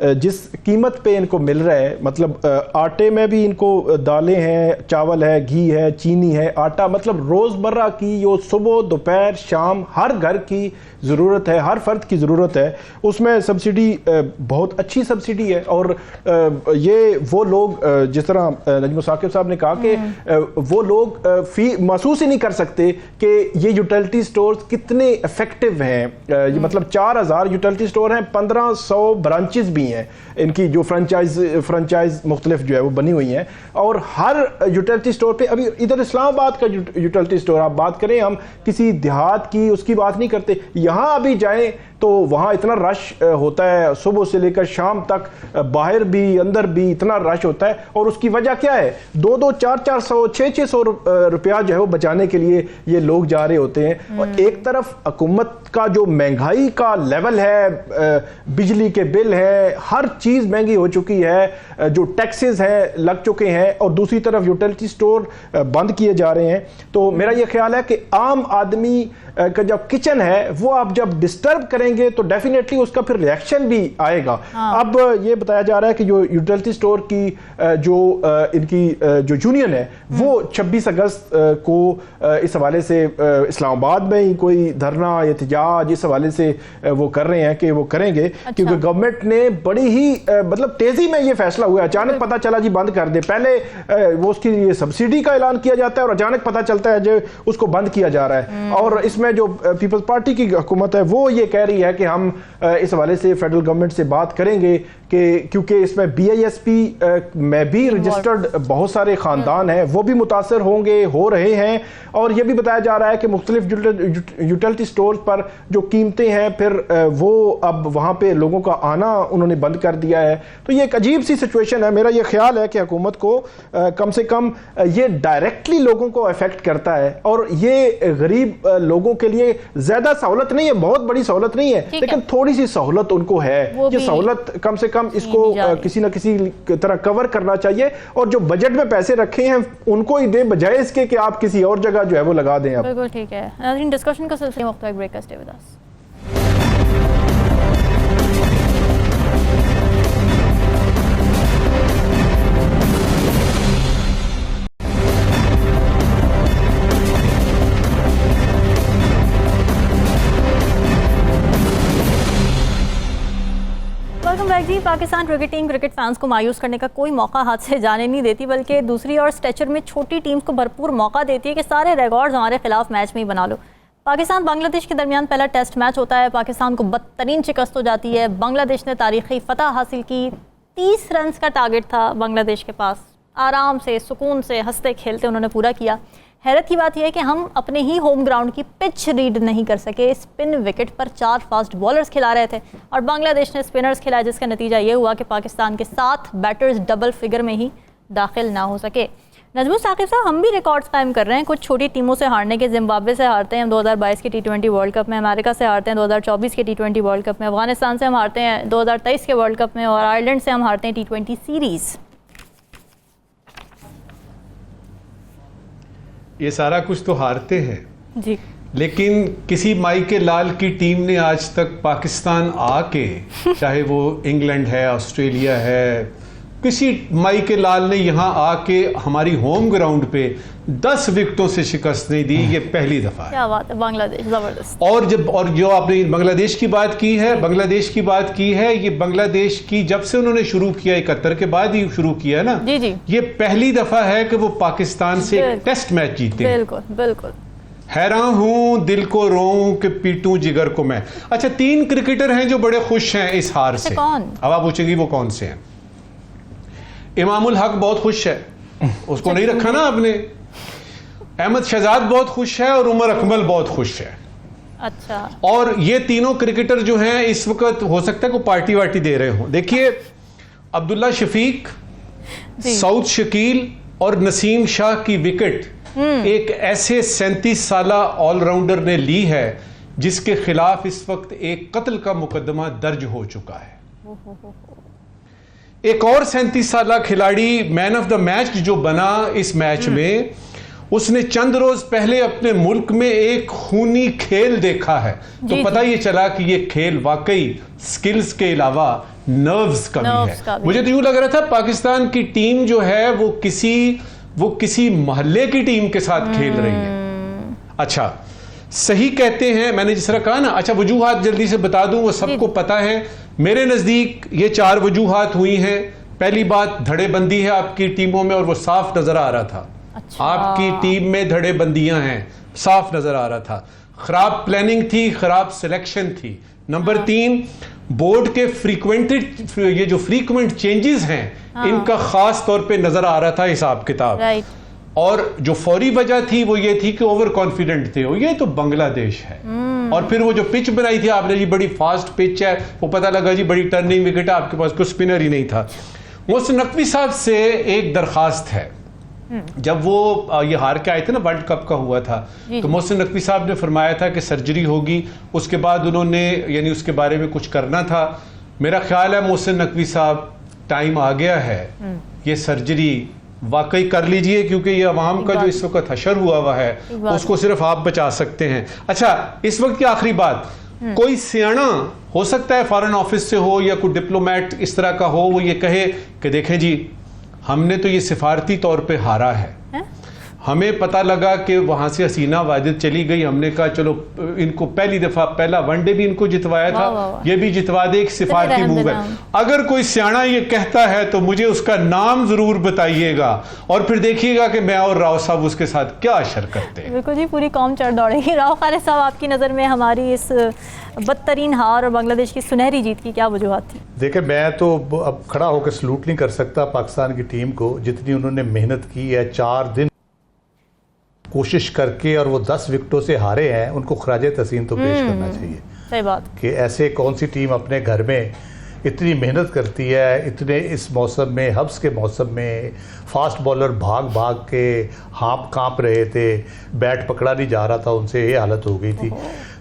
जिस कीमत पे इनको मिल रहा है, मतलब आटे में भी इनको दालें हैं, चावल है, घी है, चीनी है, आटा, मतलब रोज़मर्रा की जो सुबह दोपहर शाम हर घर की ज़रूरत है, हर फर्द की ज़रूरत है, उसमें सब्सिडी बहुत अच्छी सब्सिडी है। और ये वो लोग जिस तरह नजम साकिब साहब ने कहा कि वो लोग महसूस ही नहीं कर सकते कि ये यूटिलिटी स्टोर्स कितने इफेक्टिव हैं। ये मतलब 4000 यूटिलिटी स्टोर हैं, 1500 ब्रांचेस भी हैं इनकी, जो फ्रेंचाइज मुख्तलिफ जो है वो बनी हुई हैं। और हर यूटिलिटी स्टोर पे, अभी इधर इस्लामाबाद का यूटिलिटी स्टोर आप बात करें, हम किसी देहात की उसकी बात नहीं करते, यहाँ अभी जाएं तो वहाँ इतना रश होता है, सुबह से लेकर शाम तक, बाहर भी अंदर भी इतना रश होता है। और उसकी वजह क्या है? 2-2, 400, 600 रुपया जो है वो बचाने के लिए ये लोग जा रहे होते हैं। और एक तरफ हुकूमत का जो महंगाई का लेवल है, बिजली के बिल है, हर चीज़ महंगी हो चुकी है, जो टैक्सेस हैं लग चुके हैं, और दूसरी तरफ यूटिलिटी स्टोर बंद किए जा रहे हैं। तो मेरा ये ख्याल है कि आम आदमी का जो किचन है वो आप जब डिस्टर्ब करेंगे तो डेफिनेटली उसका फिर रिएक्शन भी आएगा। अब ये बताया जा रहा है कि जो यूटिलिटी स्टोर की जो इनकी जो यूनियन है वो 26 अगस्त को इस हवाले से इस्लामाबाद में ही कोई धरना एहतजाज इस हवाले से वो कर रहे हैं कि वो करेंगे। अच्छा। क्योंकि गवर्नमेंट ने बड़ी ही मतलब तेजी में ये फैसला हुआ, अचानक पता चला जी बंद कर दे। पहले वो उसकी ये सब्सिडी का ऐलान किया जाता है और अचानक पता चलता है जो उसको बंद किया जा रहा है। और इसमें जो पीपल्स पार्टी की हुकूमत है वो ये कह रही है कि हम इस हवाले से फेडरल गवर्नमेंट से बात करेंगे कि क्योंकि इसमें BISP में भी रजिस्टर्ड बहुत सारे खानदान हैं, वो भी मुतासर होंगे, हो रहे हैं। और यह भी बताया जा रहा है कि मुख्तलिफ यूटिलिटी स्टोर पर जो कीमतें हैं फिर वो अब वहाँ पे लोगों का आना उन्होंने बंद कर दिया है। तो ये एक अजीब सी सिचुएशन है। मेरा ये ख्याल है कि हुकूमत को कम से कम ये डायरेक्टली लोगों को अफेक्ट करता है, और ये गरीब लोगों के लिए ज्यादा सहूलत नहीं है, बहुत बड़ी सहूलत नहीं है, लेकिन थोड़ी सी सहूलत उनको है। ये सहूलत कम से कम इसको किसी न किसी तरह कवर करना चाहिए, और जो बजट में पैसे रखे हैं उनको ही दे, बजाय इसके कि आप किसी और जगह जो है वो लगा दें। बिल्कुल ठीक है। नाज़रीन, डिस्कशन का सिलसिला वक्त ब्रेक का, स्टे विद अस। जी, Pakistan cricket team cricket fans को मायूस करने का कोई मौका हाथ से जाने नहीं देती, बल्कि दूसरी और स्टेचर में छोटी टीम्स को भरपूर मौका देती है कि सारे रिकॉर्ड्स हमारे खिलाफ मैच में ही बना लो। पाकिस्तान बांग्लादेश के दरमियान पहला टेस्ट मैच होता है, पाकिस्तान को बदतरीन शिकस्त हो जाती है। बांग्लादेश ने तारीखी फतह हासिल की। 30 रन का टारगेट था बांग्लादेश के पास, आराम से सुकून से हंसते खेलते उन्होंने पूरा किया। हैरत की बात यह है कि हम अपने ही होम ग्राउंड की पिच रीड नहीं कर सके। स्पिन विकेट पर 4 फास्ट बॉलर्स खिला रहे थे और बांग्लादेश ने स्पिनर्स खिलाए, जिसका नतीजा ये हुआ कि पाकिस्तान के 7 बैटर्स डबल फिगर में ही दाखिल ना हो सके। नजमुल साकिब साहब, हम भी रिकॉर्ड्स कायम कर रहे हैं कुछ छोटी टीमों से हारने के। जिम्बाब्वे से हारते हैं हम 2022 के T20 वर्ल्ड कप में, अमेरिका से हारते हैं 2024 के T20 वर्ल्ड कप में, अफगानिस्तान से हम हारते हैं 2023 के वर्ल्ड कप में और आयरलैंड से हम हारते हैं T20 सीरीज़। ये सारा कुछ तो हारते हैं जी, लेकिन किसी माई के लाल की टीम ने आज तक पाकिस्तान आके, चाहे वो इंग्लैंड है, ऑस्ट्रेलिया है, किसी माई के लाल ने यहाँ आके हमारी होम ग्राउंड पे 10 विकेटों से शिकस्त नहीं दी। ये पहली दफा है। क्या बात है, बांग्लादेश जबरदस्त। और जो आपने बांग्लादेश की बात की है, ये बांग्लादेश की जब से उन्होंने शुरू किया, 71 के बाद ही शुरू किया ना जी जी, ये पहली दफा है कि वो पाकिस्तान से एक टेस्ट मैच जीते। बिल्कुल बिल्कुल। हैरान हूं, दिल को रोऊं कि पीटूं जिगर को मैं। अच्छा, 3 क्रिकेटर हैं जो बड़े खुश हैं इस हार से। कौन? अब आप पूछेंगी वो कौन से हैं। इमामुल हक बहुत खुश है, उसको नहीं रखा ना आपने। अहमद शहजाद बहुत खुश है और उमर अकमल बहुत खुश है। अच्छा, और ये तीनों क्रिकेटर जो हैं इस वक्त हो सकता है को पार्टी वार्टी दे रहे हो। देखिए, अब्दुल्ला शफीक, सऊद शकील और नसीम शाह की विकेट एक ऐसे 37 साला ऑलराउंडर ने ली है जिसके खिलाफ इस वक्त एक कत्ल का मुकदमा दर्ज हो चुका है। एक और 37 साला खिलाड़ी मैन ऑफ द मैच जो बना इस मैच में, उसने चंद रोज पहले अपने मुल्क में एक खूनी खेल देखा है, तो पता ये चला कि ये खेल वाकई स्किल्स के अलावा नर्व्स का भी है। मुझे तो यूं लग रहा था पाकिस्तान की टीम जो है वो किसी मोहल्ले की टीम के साथ खेल रही है। अच्छा, सही कहते हैं, मैंने जिस तरह कहा ना। अच्छा, वजूहात जल्दी से बता दूं, वो सबको पता है। मेरे नजदीक ये 4 वजूहात हुई हैं। पहली बात, धड़ेबंदी है आपकी टीमों में और वो साफ नजर आ रहा था। अच्छा। आपकी टीम में धड़ेबंदियां हैं, साफ नजर आ रहा था। खराब प्लानिंग थी, खराब सिलेक्शन थी। नंबर 3, बोर्ड के फ्रीक्वेंट चेंजेस हैं, इनका खास तौर पे नजर आ रहा था हिसाब किताब। और जो फौरी वजह थी वो ये थी कि ओवर कॉन्फिडेंट थे। ये तो बांग्लादेश है। और फिर वो जो पिच बनाई थी आपने जी, बड़ी फास्ट पिच है, वो पता लगा जी बड़ी टर्निंग विकेट है, आपके पास कोई स्पिनर ही नहीं था। मोहसिन नकवी साहब से एक दरखास्त है। जब वो ये हार के आए थे ना, वर्ल्ड कप का हुआ था, तो मोहसिन नकवी साहब ने फरमाया था कि सर्जरी होगी। उसके बाद उन्होंने यानी उसके बारे में कुछ करना था। मेरा ख्याल है मोहसिन नकवी साहब, टाइम आ गया है, ये सर्जरी वाकई कर लीजिए, क्योंकि ये अवाम का जो इस वक्त हशर हुआ है उसको सिर्फ आप बचा सकते हैं। अच्छा, इस वक्त की आखिरी बात, कोई सियाना हो सकता है, फॉरेन ऑफिस से हो या कोई डिप्लोमेट इस तरह का हो, वो ये कहे कि देखें जी, हमने तो ये सिफारती तौर पे हारा है। हमें पता लगा कि वहां से हसीना वाजिद चली गई, हमने कहा चलो इनको पहली दफा पहला वनडे भी इनको जितवाया था, ये भी जितवा दे, एक सिफारती मूव है। अगर कोई सियाना ये कहता है तो मुझे उसका नाम जरूर बताइएगा और फिर देखिएगा कि मैं और राव साहब उसके साथ क्या अशर करते हैं। बिल्कुल जी, पूरी कौम चढ़ दौड़ेगी। राव खालिद साहब, आपकी नज़र में हमारी इस बदतरीन हार और बांग्लादेश की सुनहरी जीत की क्या वजूहत थी? देखिए, मैं तो अब खड़ा होकर सलूट नहीं कर सकता पाकिस्तान की टीम को, जितनी उन्होंने मेहनत की है, 4 दिन कोशिश करके, और वो 10 विकेटों से हारे हैं। उनको खराजे तहसीन तो पेश करना चाहिए। सही बात कि ऐसे कौन सी टीम अपने घर में इतनी मेहनत करती है, इतने इस मौसम में, हब्स के मौसम में, फास्ट बॉलर भाग भाग के कांप रहे थे, बैट पकड़ा नहीं जा रहा था उनसे, ये हालत हो गई थी।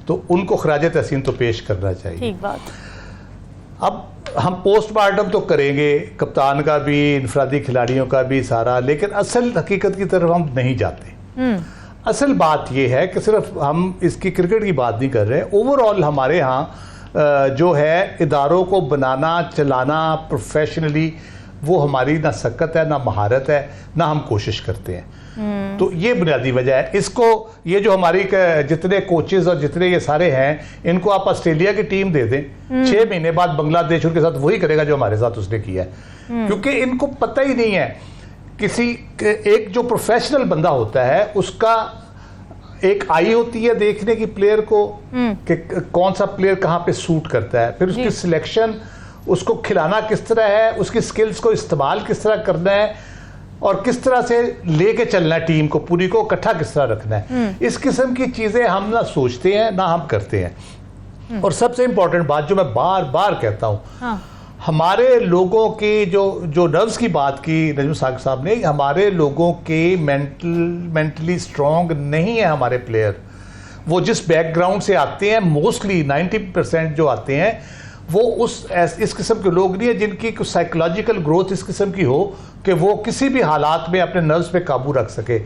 तो उनको खराजे तहसीन तो पेश करना चाहिए। ठीक बात। अब हम पोस्टमार्टम तो करेंगे, कप्तान का भी, इनफरादी खिलाड़ियों का भी सारा, लेकिन असल हकीकत की तरफ हम नहीं जाते। असल बात यह है कि सिर्फ हम इसकी क्रिकेट की बात नहीं कर रहे, ओवरऑल हमारे यहाँ जो है इदारों को बनाना, चलाना, प्रोफेशनली वो हमारी ना सकत है, ना महारत है, ना हम कोशिश करते हैं। तो ये बुनियादी वजह है। इसको ये जो हमारी जितने कोचेज और जितने ये सारे हैं, इनको आप ऑस्ट्रेलिया की टीम दे दें, 6 महीने बाद बांग्लादेश उनके साथ वही करेगा जो हमारे साथ उसने किया है, क्योंकि इनको पता ही नहीं है। किसी एक जो प्रोफेशनल बंदा होता है उसका एक आई होती है देखने की प्लेयर को कि कौन सा प्लेयर कहाँ पे सूट करता है, फिर उसकी सिलेक्शन, उसको खिलाना किस तरह है, उसकी स्किल्स को इस्तेमाल किस तरह करना है और किस तरह से लेके चलना है टीम को, पूरी को इकट्ठा किस तरह रखना है। इस किस्म की चीजें हम ना सोचते हैं ना हम करते हैं। और सबसे इंपॉर्टेंट बात जो मैं बार बार कहता हूं, हमारे लोगों की जो नर्व्स की बात की नजम साकिब साहब ने, हमारे लोगों के मेंटली स्ट्रांग नहीं है हमारे प्लेयर। वो जिस बैकग्राउंड से आते हैं, मोस्टली 90% जो आते हैं वो इस किस्म के लोग नहीं है जिनकी कुछ साइकोलॉजिकल ग्रोथ इस किस्म की हो कि वो किसी भी हालात में अपने नर्व्स पे काबू रख सके।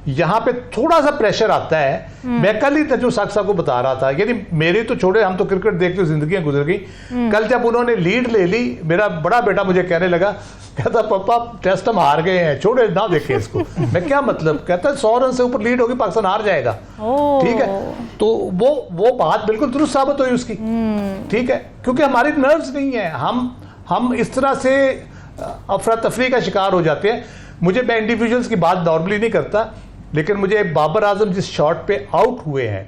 यहाँ पे थोड़ा सा प्रेशर आता है। मैं कल ही नजम साकिब साहब को बता रहा था, यानी मेरी तो छोड़े, हम तो क्रिकेट देखते जिंदगी गुजर गई। कल जब उन्होंने लीड ले ली, मेरा बड़ा बेटा मुझे कहने लगा, कहता पापा टेस्ट हम हार गए हैं, छोड़े ना देखे इसको। मैं क्या मतलब, कहता 100 रन से ऊपर लीड होगी पाकिस्तान हार जाएगा। ठीक है, तो वो बात बिल्कुल दुरुस्त साबित हुई उसकी। ठीक है, क्योंकि हमारी नर्व्स नहीं है, हम इस तरह से अफरा तफरी का शिकार हो जाते हैं। मैं इंडिविजुअल्स की बात नॉर्मली नहीं करता, लेकिन मुझे बाबर आजम जिस शॉट पे आउट हुए हैं,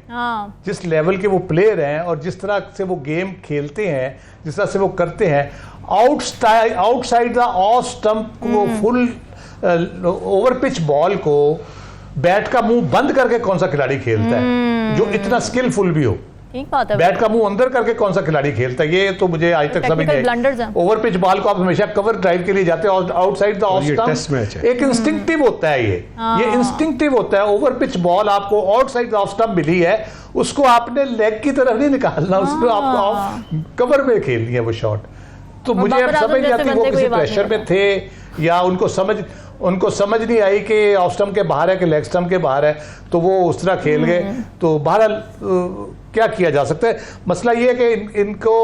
जिस लेवल के वो प्लेयर हैं और जिस तरह से वो गेम खेलते हैं, जिस तरह से वो करते हैं, आउटसाइड द ऑफ स्टंप को फुल ओवर पिच बॉल को बैट का मुंह बंद करके कौन सा खिलाड़ी खेलता है जो इतना स्किलफुल भी हो। ठीक बात है। बैट का मुंह अंदर करके कौन सा खिलाड़ी खेलता है, ये तो मुझे आज तक समझ नहीं आई। ओवर पिच बॉल को आप हमेशा कवर ड्राइव के लिए जाते हैं और आउटसाइड द ऑफ स्टंप एक इंस्टिंक्टिव होता है। ये इंस्टिंक्टिव होता है। ओवर पिच बॉल आपको आउटसाइड द ऑफ स्टंप मिली है, उसको आपने लेग की तरफ नहीं निकालना, उसको आपको कवर में खेलनी है वो शॉट। तो मुझे अब समझ नहीं आती वो किसी प्रेशर में थे या उनको समझ नहीं आई कि ऑफ स्टंप के बाहर है कि लेग स्टंप के बाहर है, तो वो उस तरह खेल गए। तो बहरहाल क्या किया जा सकता है। मसला ये है कि इनको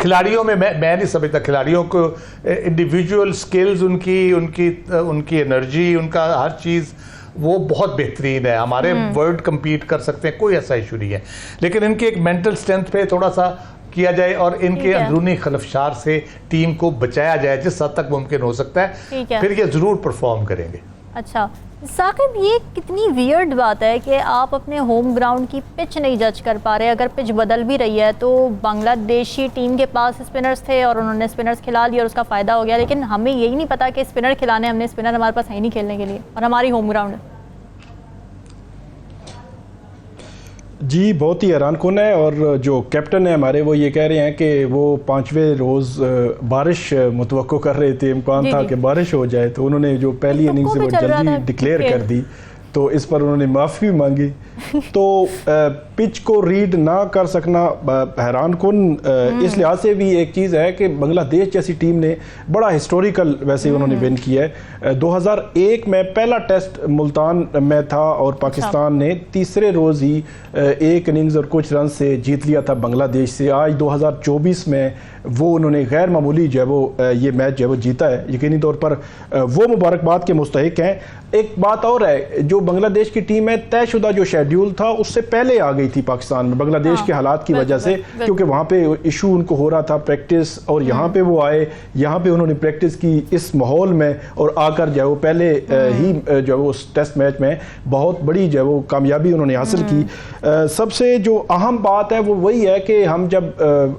खिलाड़ियों में मैं नहीं समझता, खिलाड़ियों को इंडिविजुअल स्किल्स, उनकी एनर्जी, उनका हर चीज़ वो बहुत बेहतरीन है। हमारे वर्ल्ड compete कर सकते हैं, कोई ऐसा इशू नहीं है, लेकिन इनकी एक मेंटल स्ट्रेंथ पे थोड़ा सा किया जाए और इनके अंदरूनी खलफशार से टीम को बचाया जाए जिस हद तक मुमकिन हो सकता है, फिर ये ज़रूर परफॉर्म करेंगे। अच्छा साकिब, ये कितनी वियर्ड बात है कि आप अपने होम ग्राउंड की पिच नहीं जज कर पा रहे। अगर पिच बदल भी रही है तो बांग्लादेशी टीम के पास स्पिनर्स थे और उन्होंने स्पिनर्स खिला लिए और उसका फ़ायदा हो गया, लेकिन हमें यही नहीं पता कि स्पिनर खिलाने, हमने स्पिनर हमारे पास है नहीं खेलने के लिए और हमारी होम ग्राउंड। जी बहुत ही हैरान कुन है। और जो कैप्टन है हमारे, वो ये कह रहे हैं कि वो 5वें रोज़ बारिश मुतवक्को कर रहे थे, इम्कान था कि बारिश हो जाए, तो उन्होंने जो पहली इनिंग्स है वो जल्दी डिक्लेयर कर दी, तो इस पर उन्होंने माफ़ी मांगी। तो पिच को रीड ना कर सकना हैरान कुन। इस लिहाज से भी एक चीज़ है कि बांग्लादेश जैसी टीम ने बड़ा हिस्टोरिकल वैसे उन्होंने विन किया है। 2001 में पहला टेस्ट मुल्तान में था और पाकिस्तान ने तीसरे रोज़ ही एक इनिंग्स और कुछ रन से जीत लिया था बांग्लादेश से। आज 2024 में वो उन्होंने गैर मामूली जो है वो ये मैच जो है वो जीता है। यकीनी तौर पर वो मुबारकबाद के मुस्तहिक हैं। एक बात और है, जो बांग्लादेश की टीम है तयशुदा जो शेड्यूल था उससे पहले आ गई थी पाकिस्तान में, बांग्लादेश के हालात की वजह से, क्योंकि वहाँ पे इशू उनको हो रहा था प्रैक्टिस, और यहाँ पे वो आए, यहाँ पे उन्होंने प्रैक्टिस की इस माहौल में और आकर जो है वो पहले ही जो है वो उस टेस्ट मैच में बहुत बड़ी जो है वो कामयाबी उन्होंने हासिल की। सबसे जो अहम बात है वो वही है कि हम जब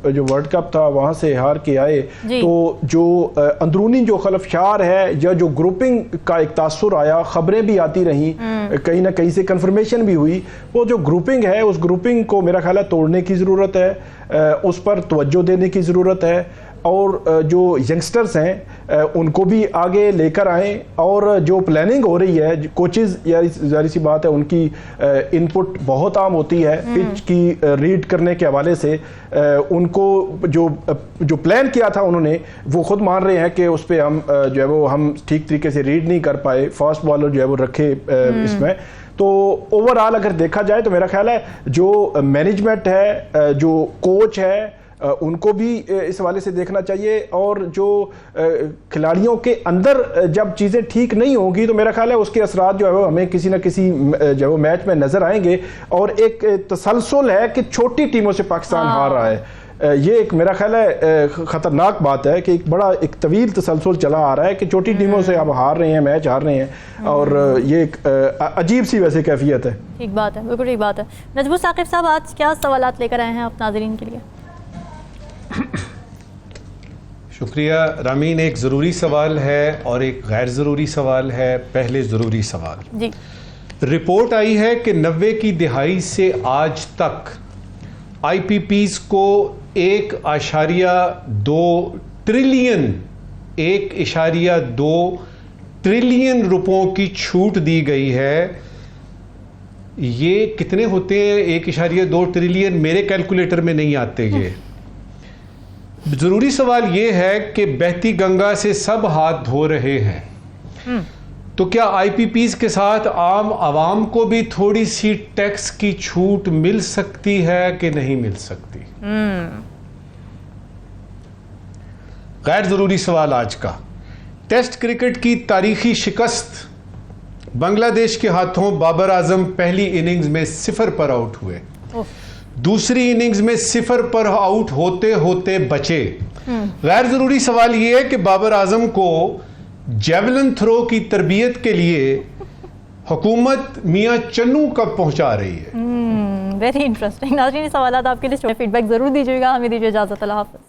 जो वर्ल्ड कप था वहाँ से हार के आए, तो जो अंदरूनी जो खलफशार है या जो ग्रुपिंग का एक तासुर आया, खबरें भी आती रहीं, कहीं ना कहीं से कंफर्मेशन भी हुई, वो जो ग्रुपिंग है उस ग्रुपिंग को मेरा ख्याल है तोड़ने की ज़रूरत है, उस पर तवज्जो देने की ज़रूरत है, और जो यंगस्टर्स हैं उनको भी आगे लेकर आएँ, और जो प्लानिंग हो रही है कोचेज़, जारी सी बात है उनकी इनपुट बहुत आम होती है पिच की रीड करने के हवाले से। उनको जो प्लान किया था उन्होंने, वो खुद मान रहे हैं कि उस पर हम जो है वो हम ठीक तरीके से रीड नहीं कर पाए, फास्ट बॉलर जो है वो रखे इसमें। तो ओवरऑल अगर देखा जाए तो मेरा ख्याल है जो मैनेजमेंट है, जो कोच है, उनको भी इस हवाले से देखना चाहिए। और जो खिलाड़ियों के अंदर जब चीज़ें ठीक नहीं होंगी तो मेरा ख्याल है उसके असरात जो है वो हमें किसी न किसी जो मैच में नज़र आएंगे। और एक तसलसल है कि छोटी टीमों से पाकिस्तान हार रहा है, ये एक मेरा ख्याल है ख़तरनाक बात है कि एक तवील तसलसल चला आ रहा है कि छोटी टीमों से अब हार रहे हैं, मैच हार रहे हैं, और ये एक अजीब सी वैसे कैफियत है। ठीक बात है, बिल्कुल ठीक बात है। नजबुल साकिब साहब, आज क्या सवालात लेकर आए हैं आप नाज़रीन के लिए? शुक्रिया रामीन। एक ज़रूरी सवाल है और एक गैर ज़रूरी सवाल है। पहले ज़रूरी सवाल जी। रिपोर्ट आई है कि 90 की दिहाई से आज तक IPPs को 1.2 ट्रिलियन रुपयों की छूट दी गई है। ये कितने होते हैं 1.2 ट्रिलियन? मेरे कैलकुलेटर में नहीं आते ये। जरूरी सवाल ये है कि बहती गंगा से सब हाथ धो रहे हैं, तो क्या IPPs के साथ आम आवाम को भी थोड़ी सी टैक्स की छूट मिल सकती है कि नहीं मिल सकती? गैर जरूरी सवाल आज का, टेस्ट क्रिकेट की तारीखी शिकस्त, बांग्लादेश के हाथों बाबर आजम पहली इनिंग्स में 0 पर आउट हुए, दूसरी इनिंग्स में 0 पर आउट होते होते बचे। गैर जरूरी सवाल यह है कि बाबर आजम को जेवलिन थ्रो की तरबियत के लिए हुकूमत मियां चन्नू कब पहुंचा रही है? Very interesting. नाज़रीन, सवाल आपके लिए, फीडबैक जरूर दीजिएगा। हमें दीजिए इजाजत। अल्लाह हाफ़िज़।